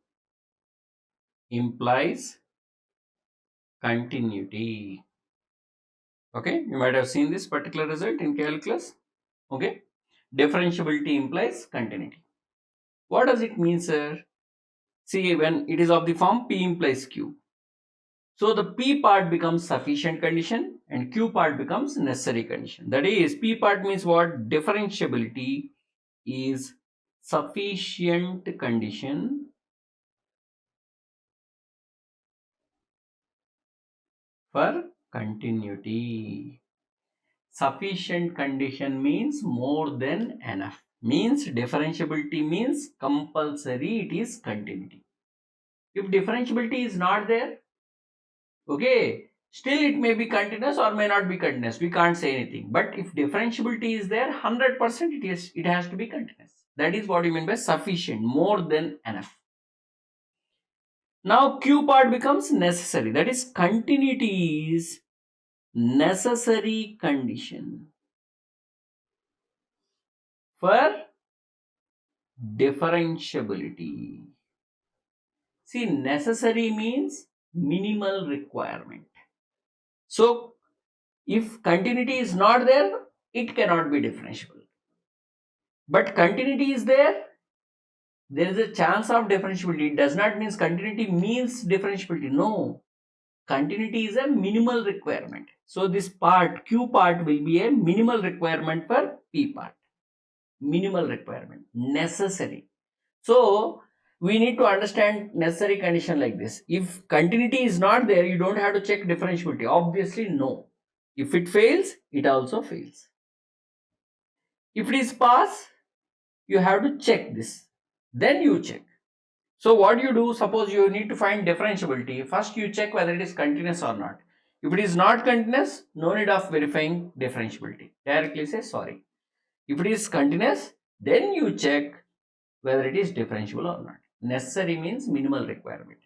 implies continuity. Okay, you might have seen this particular result in calculus. Okay, differentiability implies continuity. What does it mean, sir? See, when it is of the form P implies Q. So the P part becomes sufficient condition and Q part becomes necessary condition. That is, P part means what? Differentiability is sufficient condition for continuity. Sufficient condition means more than enough. Means differentiability means compulsory it is continuity. If differentiability is not there, okay, still it may be continuous or may not be continuous. We can't say anything. But if differentiability is there, 100% it has to be continuous. That is what you mean by sufficient, more than enough. Now Q part becomes necessary. That is, continuity is necessary condition for differentiability. See, necessary means minimal requirement. So, if continuity is not there, it cannot be differentiable. But continuity is there is a chance of differentiability. It does not mean continuity means differentiability. No. Continuity is a minimal requirement. So, this part, Q part will be a minimal requirement for P part. Minimal requirement. Necessary. So, we need to understand necessary condition like this. If continuity is not there, you don't have to check differentiability. Obviously, no. If it fails, it also fails. If it is pass, you have to check this. Then you check. So what you do, suppose you need to find differentiability. First you check whether it is continuous or not. If it is not continuous, no need of verifying differentiability. Directly say sorry. If it is continuous, then you check whether it is differentiable or not. Necessary means minimal requirement.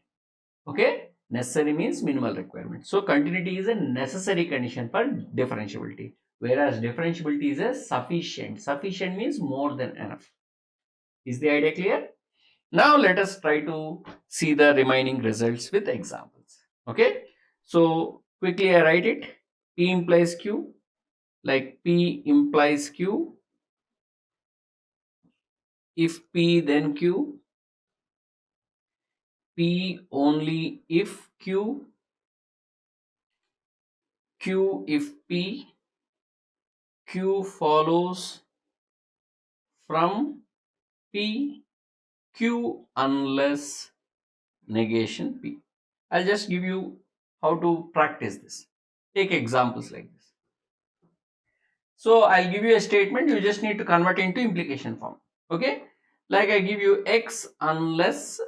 Okay? Necessary means minimal requirement. So continuity is a necessary condition for differentiability, whereas differentiability is a sufficient. Sufficient means more than enough. Is the idea clear? Now let us try to see the remaining results with examples. Okay? So quickly I write it. P implies Q, like P implies Q. If P then Q. P only if Q. Q if P. Q follows from P. Q unless negation P. I'll just give you how to practice this. Take examples like this. So I'll give you a statement, you just need to convert into implication form. Okay? Like I give you X unless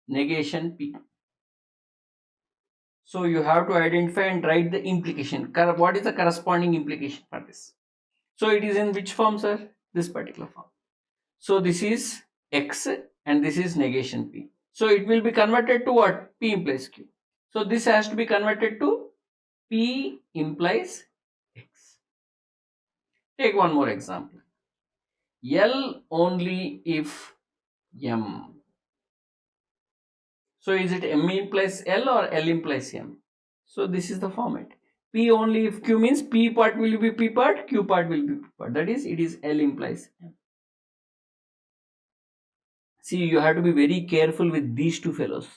negation P. So you have to identify and write the implication. What is the corresponding implication for this? So it is in which form, sir? This particular form. So this is X and this is negation P. So it will be converted to what? P implies Q. So this has to be converted to P implies X. Take one more example. L only if M. So is it M implies L or L implies M? So this is the format. P only if Q means P part will be P part, Q part will be P part. That is, it is L implies M. See, you have to be very careful with these two fellows.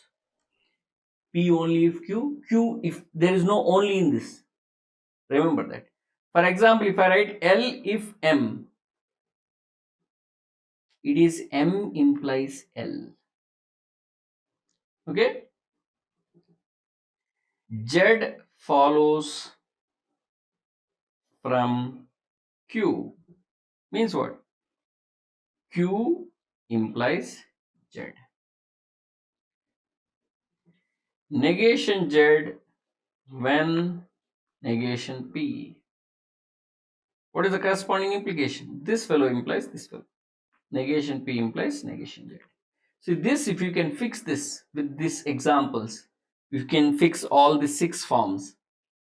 P only if Q, Q if there is no only in this. Remember that. For example, if I write L if M, it is M implies L. Okay? Z follows from Q means what? Q implies Z. Negation Z when negation P. What is the corresponding implication? This fellow implies this fellow. Negation P implies negation Z. See this, if you can fix this with these examples, you can fix all the 6 forms.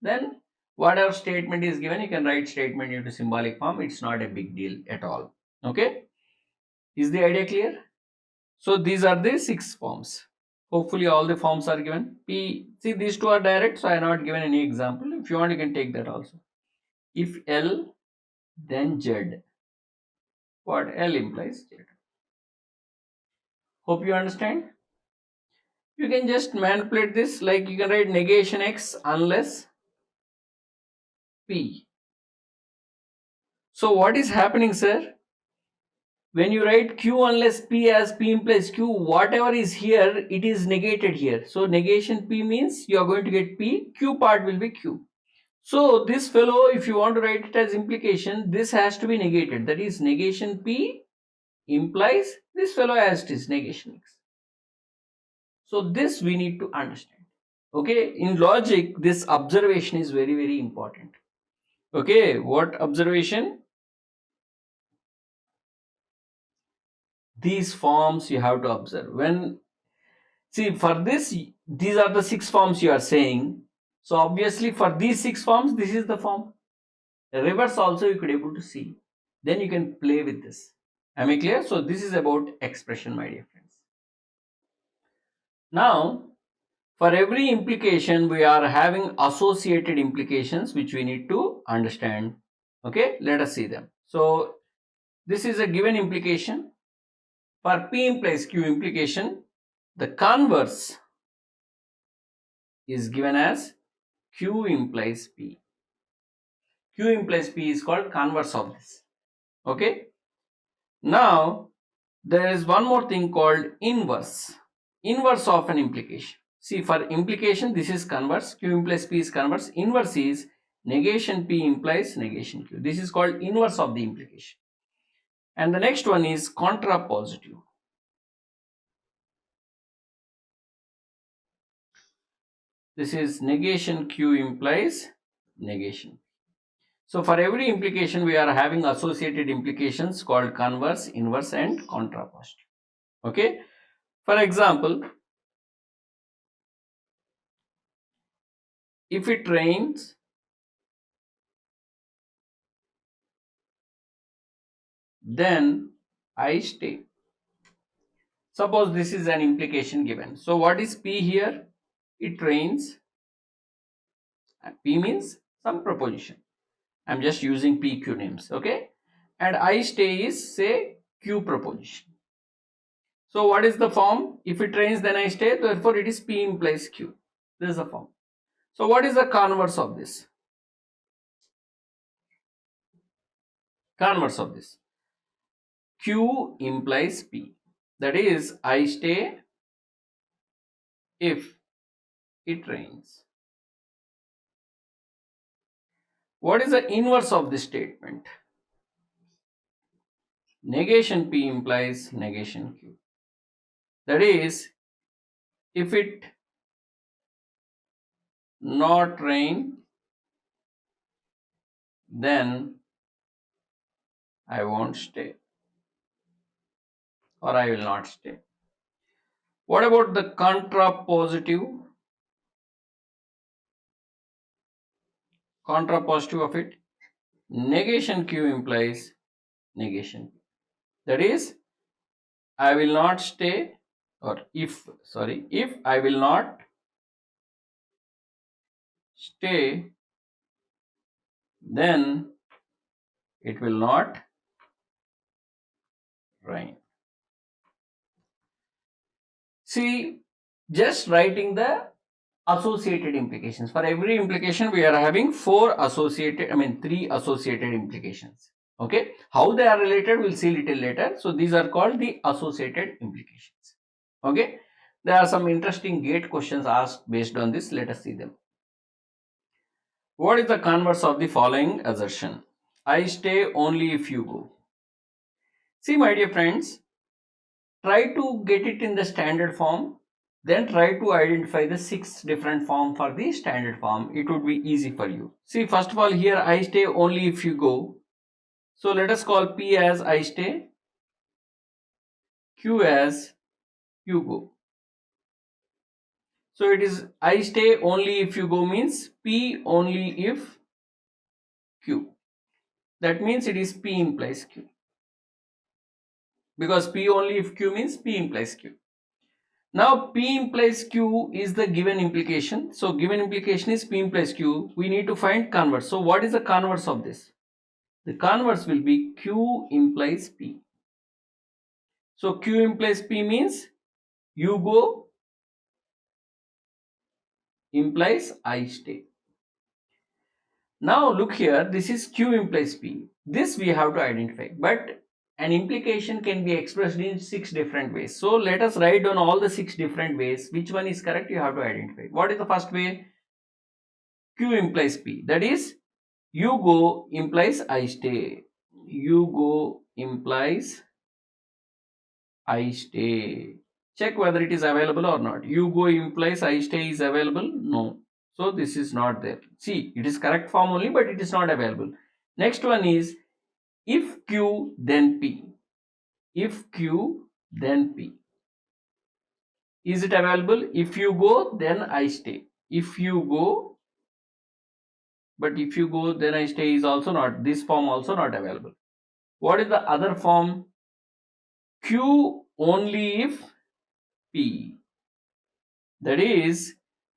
Then whatever statement is given, you can write statement into symbolic form. It's not a big deal at all. Okay? Is the idea clear? So these are the 6 forms. Hopefully all the forms are given. P, see these two are direct, so I have not given any example. If you want, you can take that also. If L, then Z. What? L implies Z. Hope you understand. You can just manipulate this, like you can write negation X unless P. So what is happening, sir? When you write Q unless P as P implies Q, whatever is here, it is negated here. So negation P means you are going to get P, Q part will be Q. So this fellow, if you want to write it as implication, this has to be negated. That is, negation P implies this fellow as it is, negation X. So this we need to understand. Okay, in logic, this observation is very, very important. Okay, what observation? These forms you have to observe. When, see, for this, these are the 6 forms you are saying. So obviously for these 6 forms, this is the form. The reverse also you could able to see. Then you can play with this. Am I clear? So this is about expression, my dear friends. Now, for every implication, we are having associated implications which we need to understand. Okay, let us see them. So this is a given implication. For P implies Q implication, the converse is given as Q implies P. Q implies P is called converse of this. Okay. Now, There is one more thing called inverse. Inverse of an implication. See, for implication, this is converse. Q implies P is converse. Inverse is negation P implies negation Q. This is called inverse of the implication. And the next one is contrapositive. This is negation Q implies negation. So for every implication, we are having associated implications called converse, inverse, and contrapositive. Okay. For example, if it rains, then I stay. Suppose this is an implication given. So what is P here? It rains. P means some proposition. I'm just using PQ names. Okay. And I stay is, say, Q proposition. So what is the form? If it rains, then I stay. Therefore, it is P implies Q. This is the form. So what is the converse of this? Converse of this. Q implies P. That is, I stay if it rains. What is the inverse of this statement? Negation P implies negation Q. That is, if it not rain, then I won't stay, or I will not stay. What about the contrapositive? Contrapositive of it, negation Q implies negation. That is, I will not stay, or if I will not stay, then it will not rain. See, just writing the associated implications. For every implication, we are having three associated implications. Okay, how they are related, we'll see little later. So these are called the associated implications. Okay, there are some interesting gate questions asked based on this. Let us see them. What is the converse of the following assertion? I stay only if you go. See, my dear friends, try to get it in the standard form, then try to identify the 6 different form for the standard form. It would be easy for you. See, first of all, here I stay only if you go. So let us call P as I stay, Q as you go. So it is I stay only if you go means P only if Q. That means it is P implies Q. Because P only if Q means P implies Q. Now P implies Q is the given implication. So given implication is P implies Q. We need to find converse. So what is the converse of this? The converse will be Q implies P. So Q implies P means you go implies I stay. Now look here, this is Q implies P. This we have to identify. But an implication can be expressed in 6 different ways. So let us write down all the 6 different ways. Which one is correct? You have to identify. What is the first way? Q implies P. That is, you go implies I stay. You go implies I stay. Check whether it is available or not. You go implies I stay is available? No. So this is not there. See, it is correct form only, but it is not available. Next one is if Q then P. If Q then P. Is it available? If you go, then I stay. If you go, but if you go, then I stay is also not, this form also not available. What is the other form? Q only if P. That is,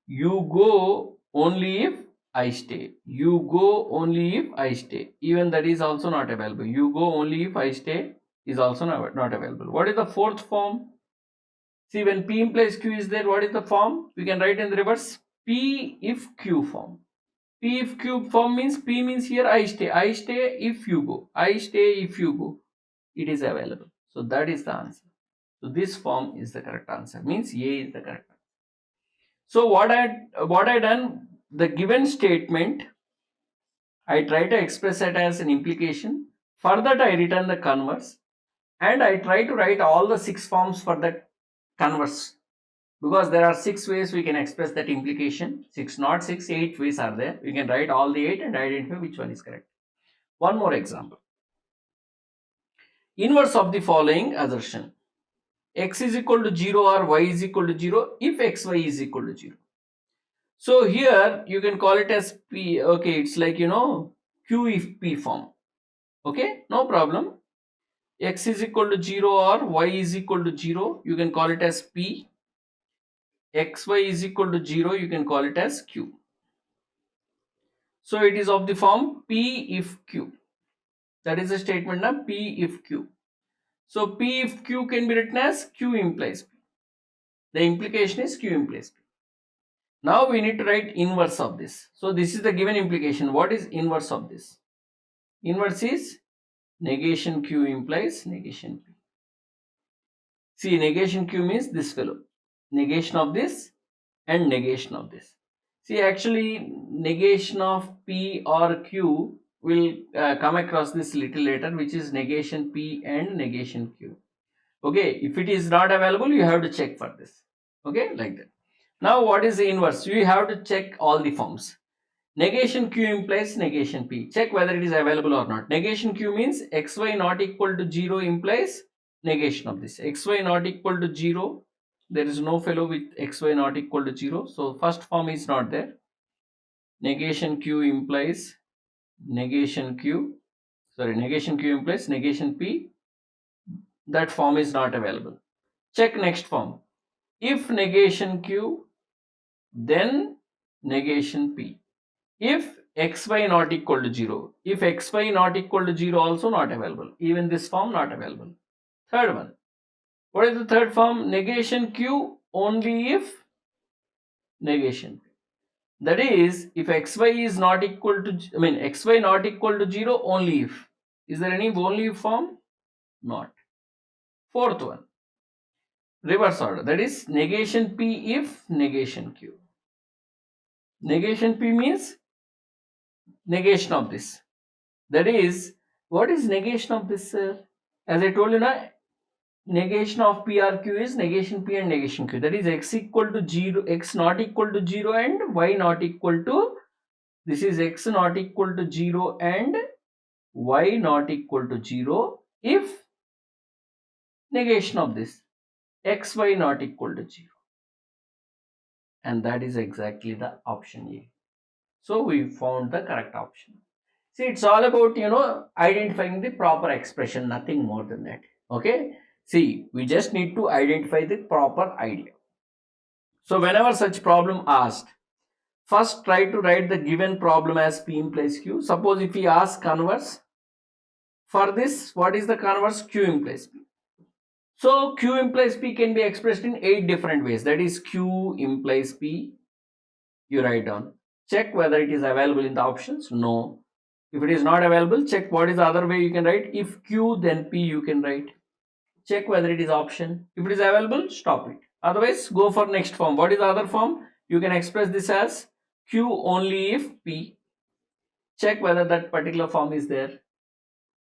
you go only if I stay. You go only if I stay. Even that is also not available. You go only if I stay is also not available. What is the fourth form? See, when P implies Q is there, what is the form? We can write in the reverse. P if Q form. P if Q form means P means here I stay. I stay if you go. I stay if you go. It is available. So that is the answer. So this form is the correct answer, means A is the correct answer. So what I done, the given statement, I try to express it as an implication. For that I return the converse, and I try to write all the 6 forms for that converse, because there are 6 ways we can express that implication. 6, not 6, 8 ways are there. We can write all the 8 and identify which one is correct. One more example. Inverse of the following assertion: x is equal to 0 or y is equal to 0 if xy is equal to 0. So here you can call it as P. Okay, it's like, Q if P form. Okay, no problem. X is equal to 0 or y is equal to 0, you can call it as P. Xy is equal to 0, you can call it as Q. So it is of the form P if Q. That is a statement now, P if Q. So P if Q can be written as Q implies P. The implication is Q implies P. Now we need to write inverse of this. So this is the given implication. What is inverse of this? Inverse is negation Q implies negation P. See, negation Q means this fellow. Negation of this and negation of this. See, actually negation of P or Q will come across this little later, which is negation P and negation Q. Okay, if it is not available, you have to check for this. Okay, like that. Now what is the inverse? You have to check all the forms. Negation Q implies negation P. Check whether it is available or not. Negation Q means xy not equal to 0 implies negation of this. Xy not equal to 0. There is no fellow with xy not equal to 0. So first form is not there. Negation Q implies negation Q. Sorry, negation Q implies negation P. That form is not available. Check next form. If negation Q, then negation P. If xy not equal to 0, if xy not equal to 0 also not available, even this form not available. Third one, what is the third form? Negation Q only if negation P. That is, if xy is not equal to, xy not equal to 0 only if. Is there any only if form? Not. Fourth one, reverse order, that is negation P if negation Q. Negation P means negation of this. That is, what is negation of this? As I told you now, negation of P or Q is negation P and negation Q. That is x equal to 0, x not equal to 0 and y not equal to, this is x not equal to 0 and y not equal to 0 if negation of this, xy not equal to 0. And that is exactly the option A. So we found the correct option. See, it's all about, identifying the proper expression, nothing more than that. Okay. See, we just need to identify the proper idea. So whenever such problem asked, first try to write the given problem as P implies Q. Suppose if we ask converse, for this, what is the converse? Q implies P. So Q implies P can be expressed in 8 different ways. That is, Q implies P. You write down. Check whether it is available in the options. No. If it is not available, check what is the other way you can write. If Q, then P you can write. Check whether it is option. If it is available, stop it. Otherwise, go for next form. What is the other form? You can express this as Q only if P. Check whether that particular form is there.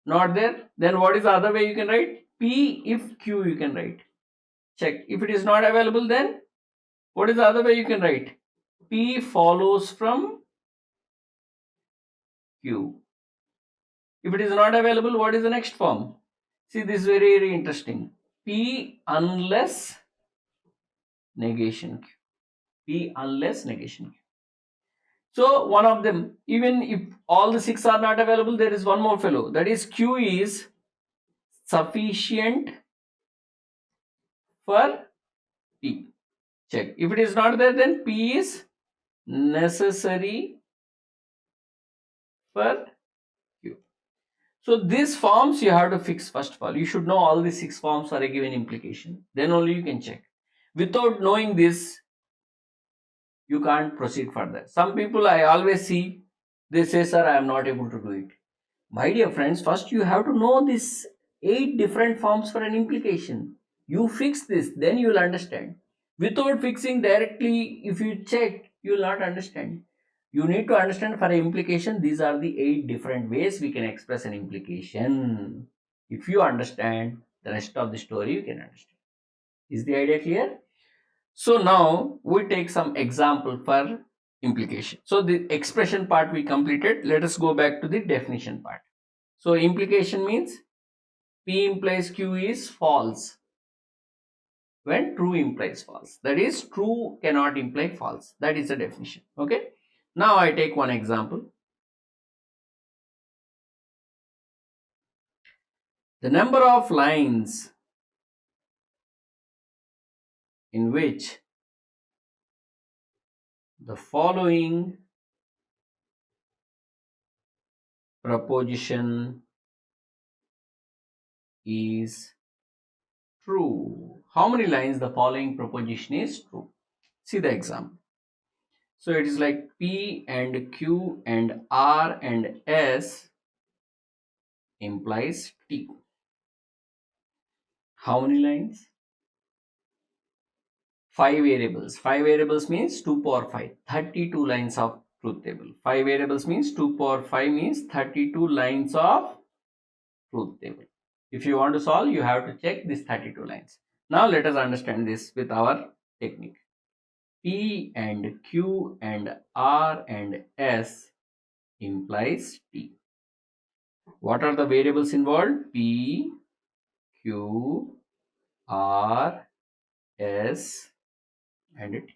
Not there, then what is the other way you can write? P if Q you can write. Check. If it is not available, then what is the other way you can write? P follows from Q. If it is not available, what is the next form? See, this is very, very interesting. P unless negation Q. P unless negation Q. So one of them, even if all the 6 are not available, there is one more fellow. That is, Q is sufficient for P. Check. If it is not there, then P is necessary for Q. So these forms you have to fix first of all. You should know all the 6 forms are a given implication. Then only you can check. Without knowing this, you can't proceed further. Some people I always see, they say, sir, I am not able to do it. My dear friends, first you have to know this 8 different forms for an implication. You fix this, then you will understand. Without fixing directly, if you check, you will not understand. You need to understand for an implication, these are the 8 different ways we can express an implication. If you understand, the rest of the story you can understand. Is the idea clear? So now we take some example for implication. So the expression part we completed. Let us go back to the definition part. So implication means P implies Q is false when true implies false. That is, true cannot imply false. That is the definition. Okay. Now I take one example. The number of lines in which the following proposition is true. How many lines the following proposition is true? See the example. So it is like P and Q and R and S implies T. How many lines? 5 variables. 5 variables means 2 power 5. 32 lines of truth table. 5 variables means 2 power 5 means 32 lines of truth table. If you want to solve, you have to check these 32 lines. Now let us understand this with our technique. P and Q and R and S implies T. What are the variables involved? P, Q, R, S and T.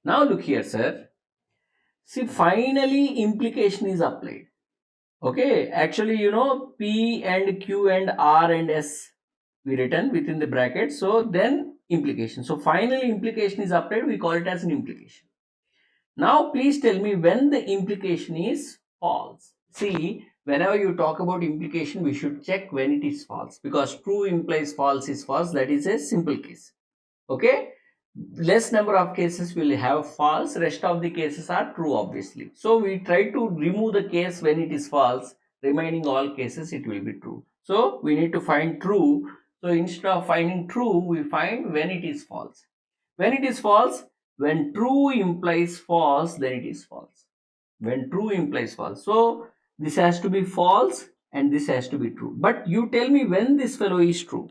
Now look here, sir. See, finally implication is applied. Okay, actually, P and Q and R and S we written within the bracket. So then implication. So finally implication is applied. We call it as an implication. Now please tell me when the implication is false. See, whenever you talk about implication, we should check when it is false, because true implies false is false. That is a simple case. Okay. Less number of cases will have false, rest of the cases are true, obviously. So we try to remove the case when it is false, remaining all cases it will be true. So we need to find true. So instead of finding true, we find when it is false. When it is false, when true implies false, then it is false. When true implies false. So this has to be false and this has to be true. But you tell me when this fellow is true.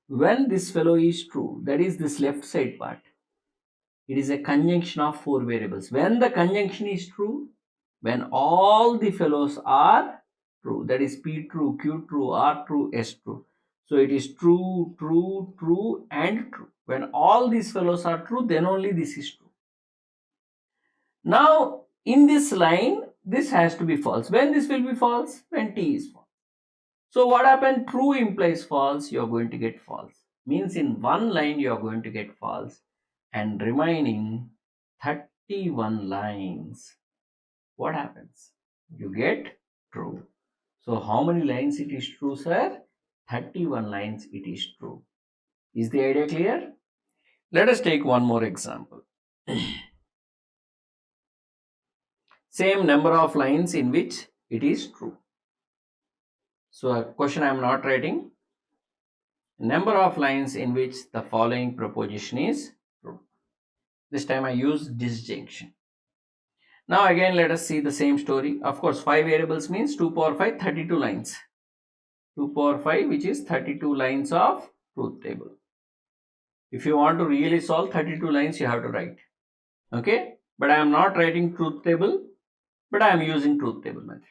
When this fellow is true, that is this left side part, it is a conjunction of 4 variables. When the conjunction is true, when all the fellows are true, that is P true, Q true, R true, S true. So it is true, true, true and true. When all these fellows are true, then only this is true. Now in this line, this has to be false. When this will be false? When T is false. So what happened? True implies false, you are going to get false. Means in one line you are going to get false, and remaining 31 lines, what happens? You get true. So how many lines it is true, sir? 31 lines it is true. Is the idea clear? Let us take one more example. Same number of lines in which it is true. So a question I am not writing. Number of lines in which the following proposition is true. This time I use disjunction. Now again let us see the same story. Of course 5 variables means 2 power 5, 32 lines. 2 power 5 which is 32 lines of truth table. If you want to really solve 32 lines you have to write. Okay. But I am not writing truth table, but I am using truth table method.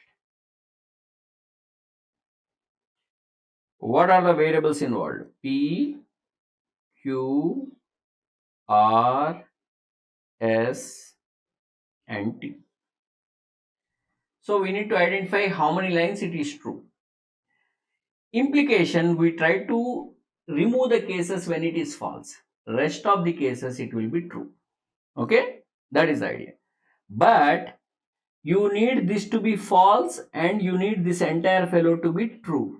What are the variables involved? P, Q, R, S and T. So we need to identify how many lines it is true. Implication, we try to remove the cases when it is false. Rest of the cases it will be true. Okay, that is the idea. But you need this to be false and you need this entire fellow to be true.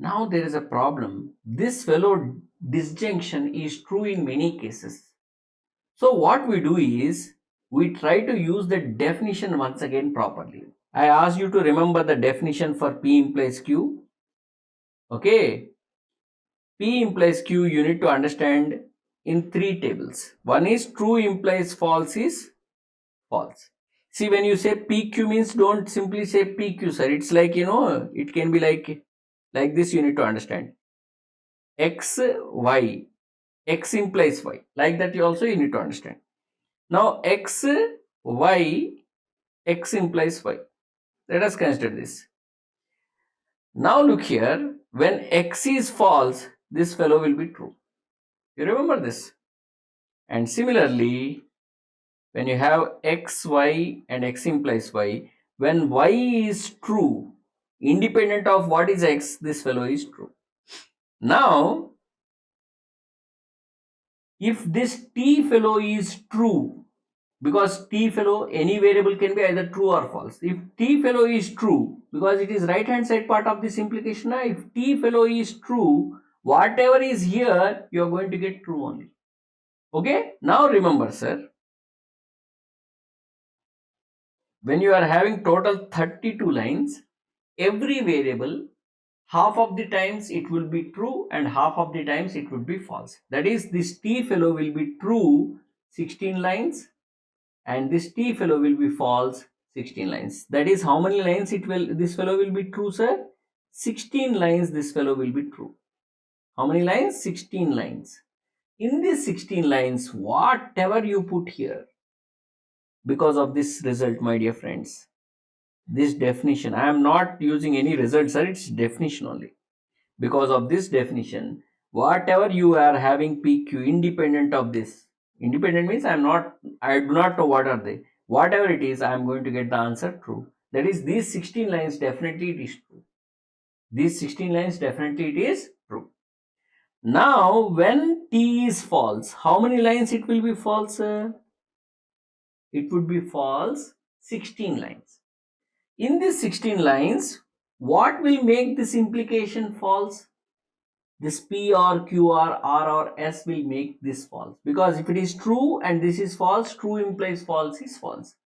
Now there is a problem. This fellow disjunction is true in many cases. So what we do is, we try to use the definition once again properly. I asked you to remember the definition for P implies Q. Okay, P implies Q you need to understand in 3 tables. One is true implies false is false. See, when you say PQ means don't simply say PQ, sir. It's like, it can be like this. You need to understand X, Y, X implies Y. Like that you need to understand. Now X, Y, X implies Y. Let us consider this. Now look here, when X is false, this fellow will be true. You remember this? And similarly, when you have X, Y and X implies Y, when Y is true, independent of what is X, this fellow is true. Now, if this T fellow is true, because T fellow, any variable can be either true or false. If T fellow is true, because it is right hand side part of this implication, if T fellow is true, whatever is here, you are going to get true only. Okay, now remember, sir, when you are having total 32 lines, every variable, half of the times it will be true and half of the times it would be false. That is, this T fellow will be true 16 lines and this T fellow will be false 16 lines. That is, how many lines this fellow will be true, sir? 16 lines this fellow will be true. How many lines? 16 lines. In these 16 lines, whatever you put here, because of this result, my dear friends, this definition, I am not using any result, sir, it's definition only. Because of this definition, whatever you are having PQ independent of this, independent means I do not know what are they. Whatever it is, I am going to get the answer true. That is, these 16 lines definitely it is true. These 16 lines definitely it is true. Now, when T is false, how many lines it will be false? It would be false 16 lines. In these 16 lines, what will make this implication false? This P or Q or R or S will make this false. Because if it is true and this is false, true implies false is false.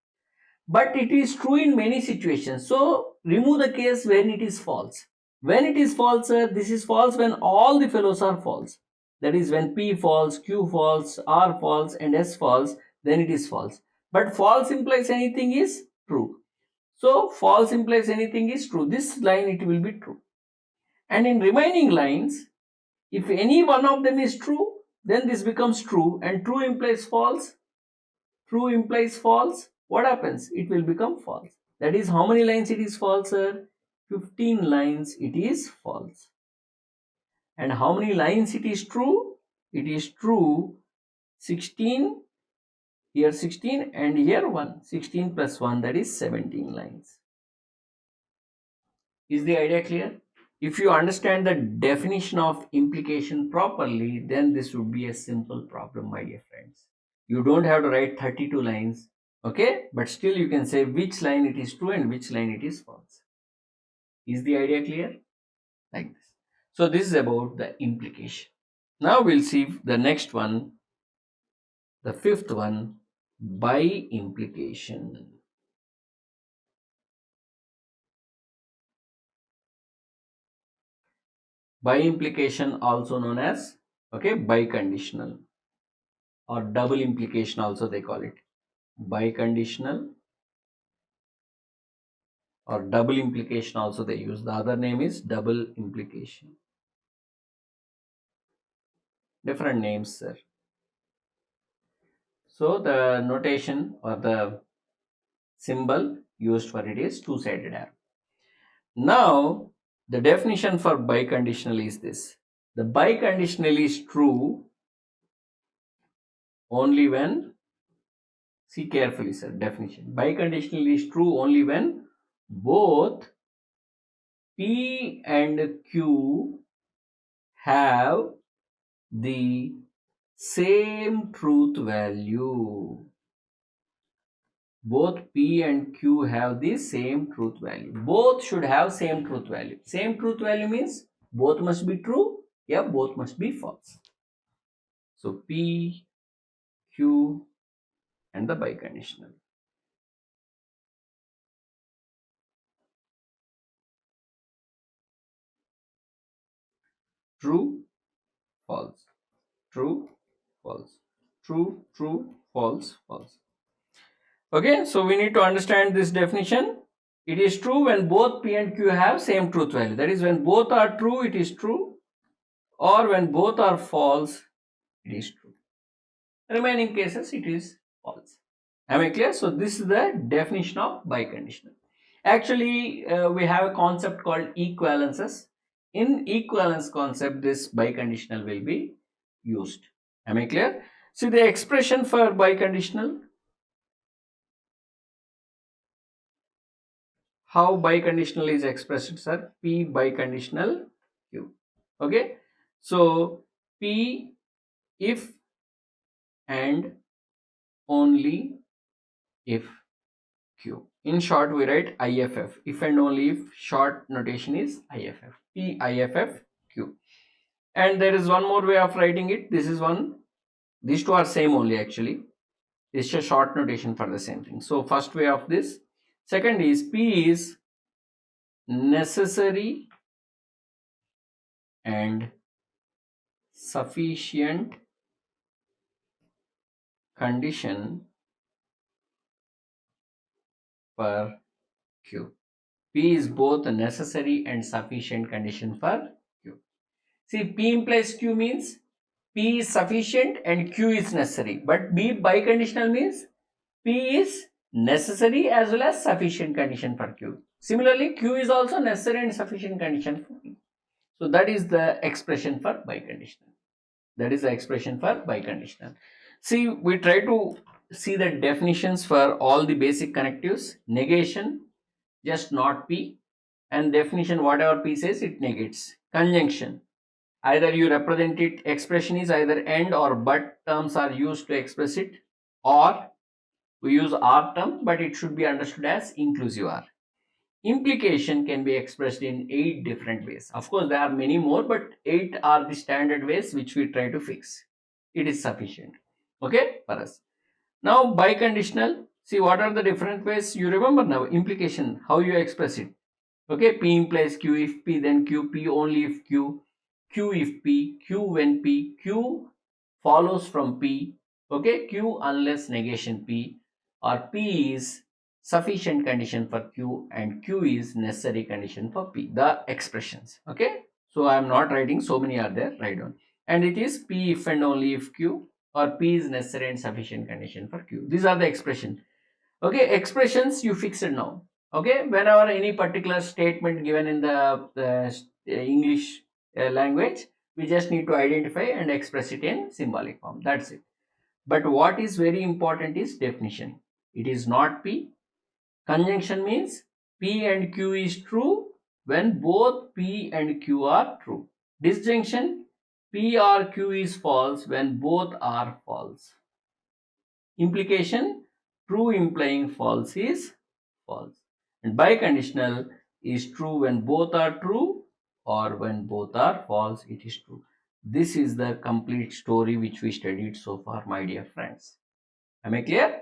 But it is true in many situations. So remove the case when it is false. When it is false, this is false when all the fellows are false. That is, when P false, Q false, R false and S false, then it is false. But false implies anything is true. So false implies anything is true. This line it will be true. And in remaining lines, if any one of them is true, then this becomes true, and true implies false. True implies false. What happens? It will become false. That is, how many lines it is false, sir? 15 lines it is false. And how many lines it is true? It is true 16, here 16 and here 1. 16 plus 1, that is 17 lines. Is the idea clear? If you understand the definition of implication properly, then this would be a simple problem, my dear friends. You don't have to write 32 lines, okay? But still you can say which line it is true and which line it is false. Is the idea clear? Like this. So this is about the implication. Now we'll see the next one, the fifth one, by implication. By implication, also known as biconditional or double implication, also they call it biconditional or double implication, also they use. The other name is double implication. Different names, sir. So the notation or the symbol used for it is two-sided arrow. Now the definition for biconditional is this: the biconditional is true only when, see carefully, sir, definition. Biconditional is true only when both P and Q have the same truth value. Both P and Q have the same truth value. Both should have same truth value. Same truth value means both must be true, yeah, both must be false. So P, Q and the biconditional. True, false, true, false, true, true, false, false. Okay, so we need to understand this definition. It is true when both P and Q have same truth value. That is, when both are true, it is true, or when both are false, it is true. Remaining cases, it is false. Am I clear? So this is the definition of biconditional. Actually, we have a concept called equivalences. In equivalence concept, this biconditional will be used. Am I clear? See the expression for biconditional. How biconditional is expressed, sir? P biconditional Q. Okay. So P if and only if Q. In short, we write IFF. If and only if, short notation is IFF. P IFF Q. And there is one more way of writing it. This is one. These two are same only actually. It's a short notation for the same thing. So first way of this. Second is P is necessary and sufficient condition for Q. P is both a necessary and sufficient condition for Q. See, P implies Q means P is sufficient and Q is necessary. But B biconditional means P is necessary as well as sufficient condition for Q. Similarly, Q is also necessary and sufficient condition for P. So that is the expression for biconditional. That is the expression for biconditional. See, we try to see the definitions for all the basic connectives. Negation, just not P, and definition, whatever P says, it negates. Conjunction, either you represent it, expression is either and or but terms are used to express it, or we use or term, but it should be understood as inclusive or. Implication can be expressed in 8 different ways. Of course, there are many more, but 8 are the standard ways which we try to fix. It is sufficient, okay, for us. Now, biconditional, see what are the different ways. You remember now, implication, how you express it. Okay, P implies Q if P, then Q, P only if Q, Q if P, Q when P, Q follows from P, okay, Q unless negation P, or P is sufficient condition for Q and Q is necessary condition for P, the expressions, okay. So I am not writing, so many are there, write down. And it is P if and only if Q, or P is necessary and sufficient condition for Q. These are the expression. Okay, expressions you fix it now. Okay, whenever any particular statement given in the English language, we just need to identify and express it in symbolic form. That's it. But what is very important is definition. It is not P. Conjunction means P and Q is true when both P and Q are true. Disjunction, P or Q is false when both are false. Implication, true implying false is false. And biconditional is true when both are true, or when both are false, it is true. This is the complete story which we studied so far, my dear friends. Am I clear?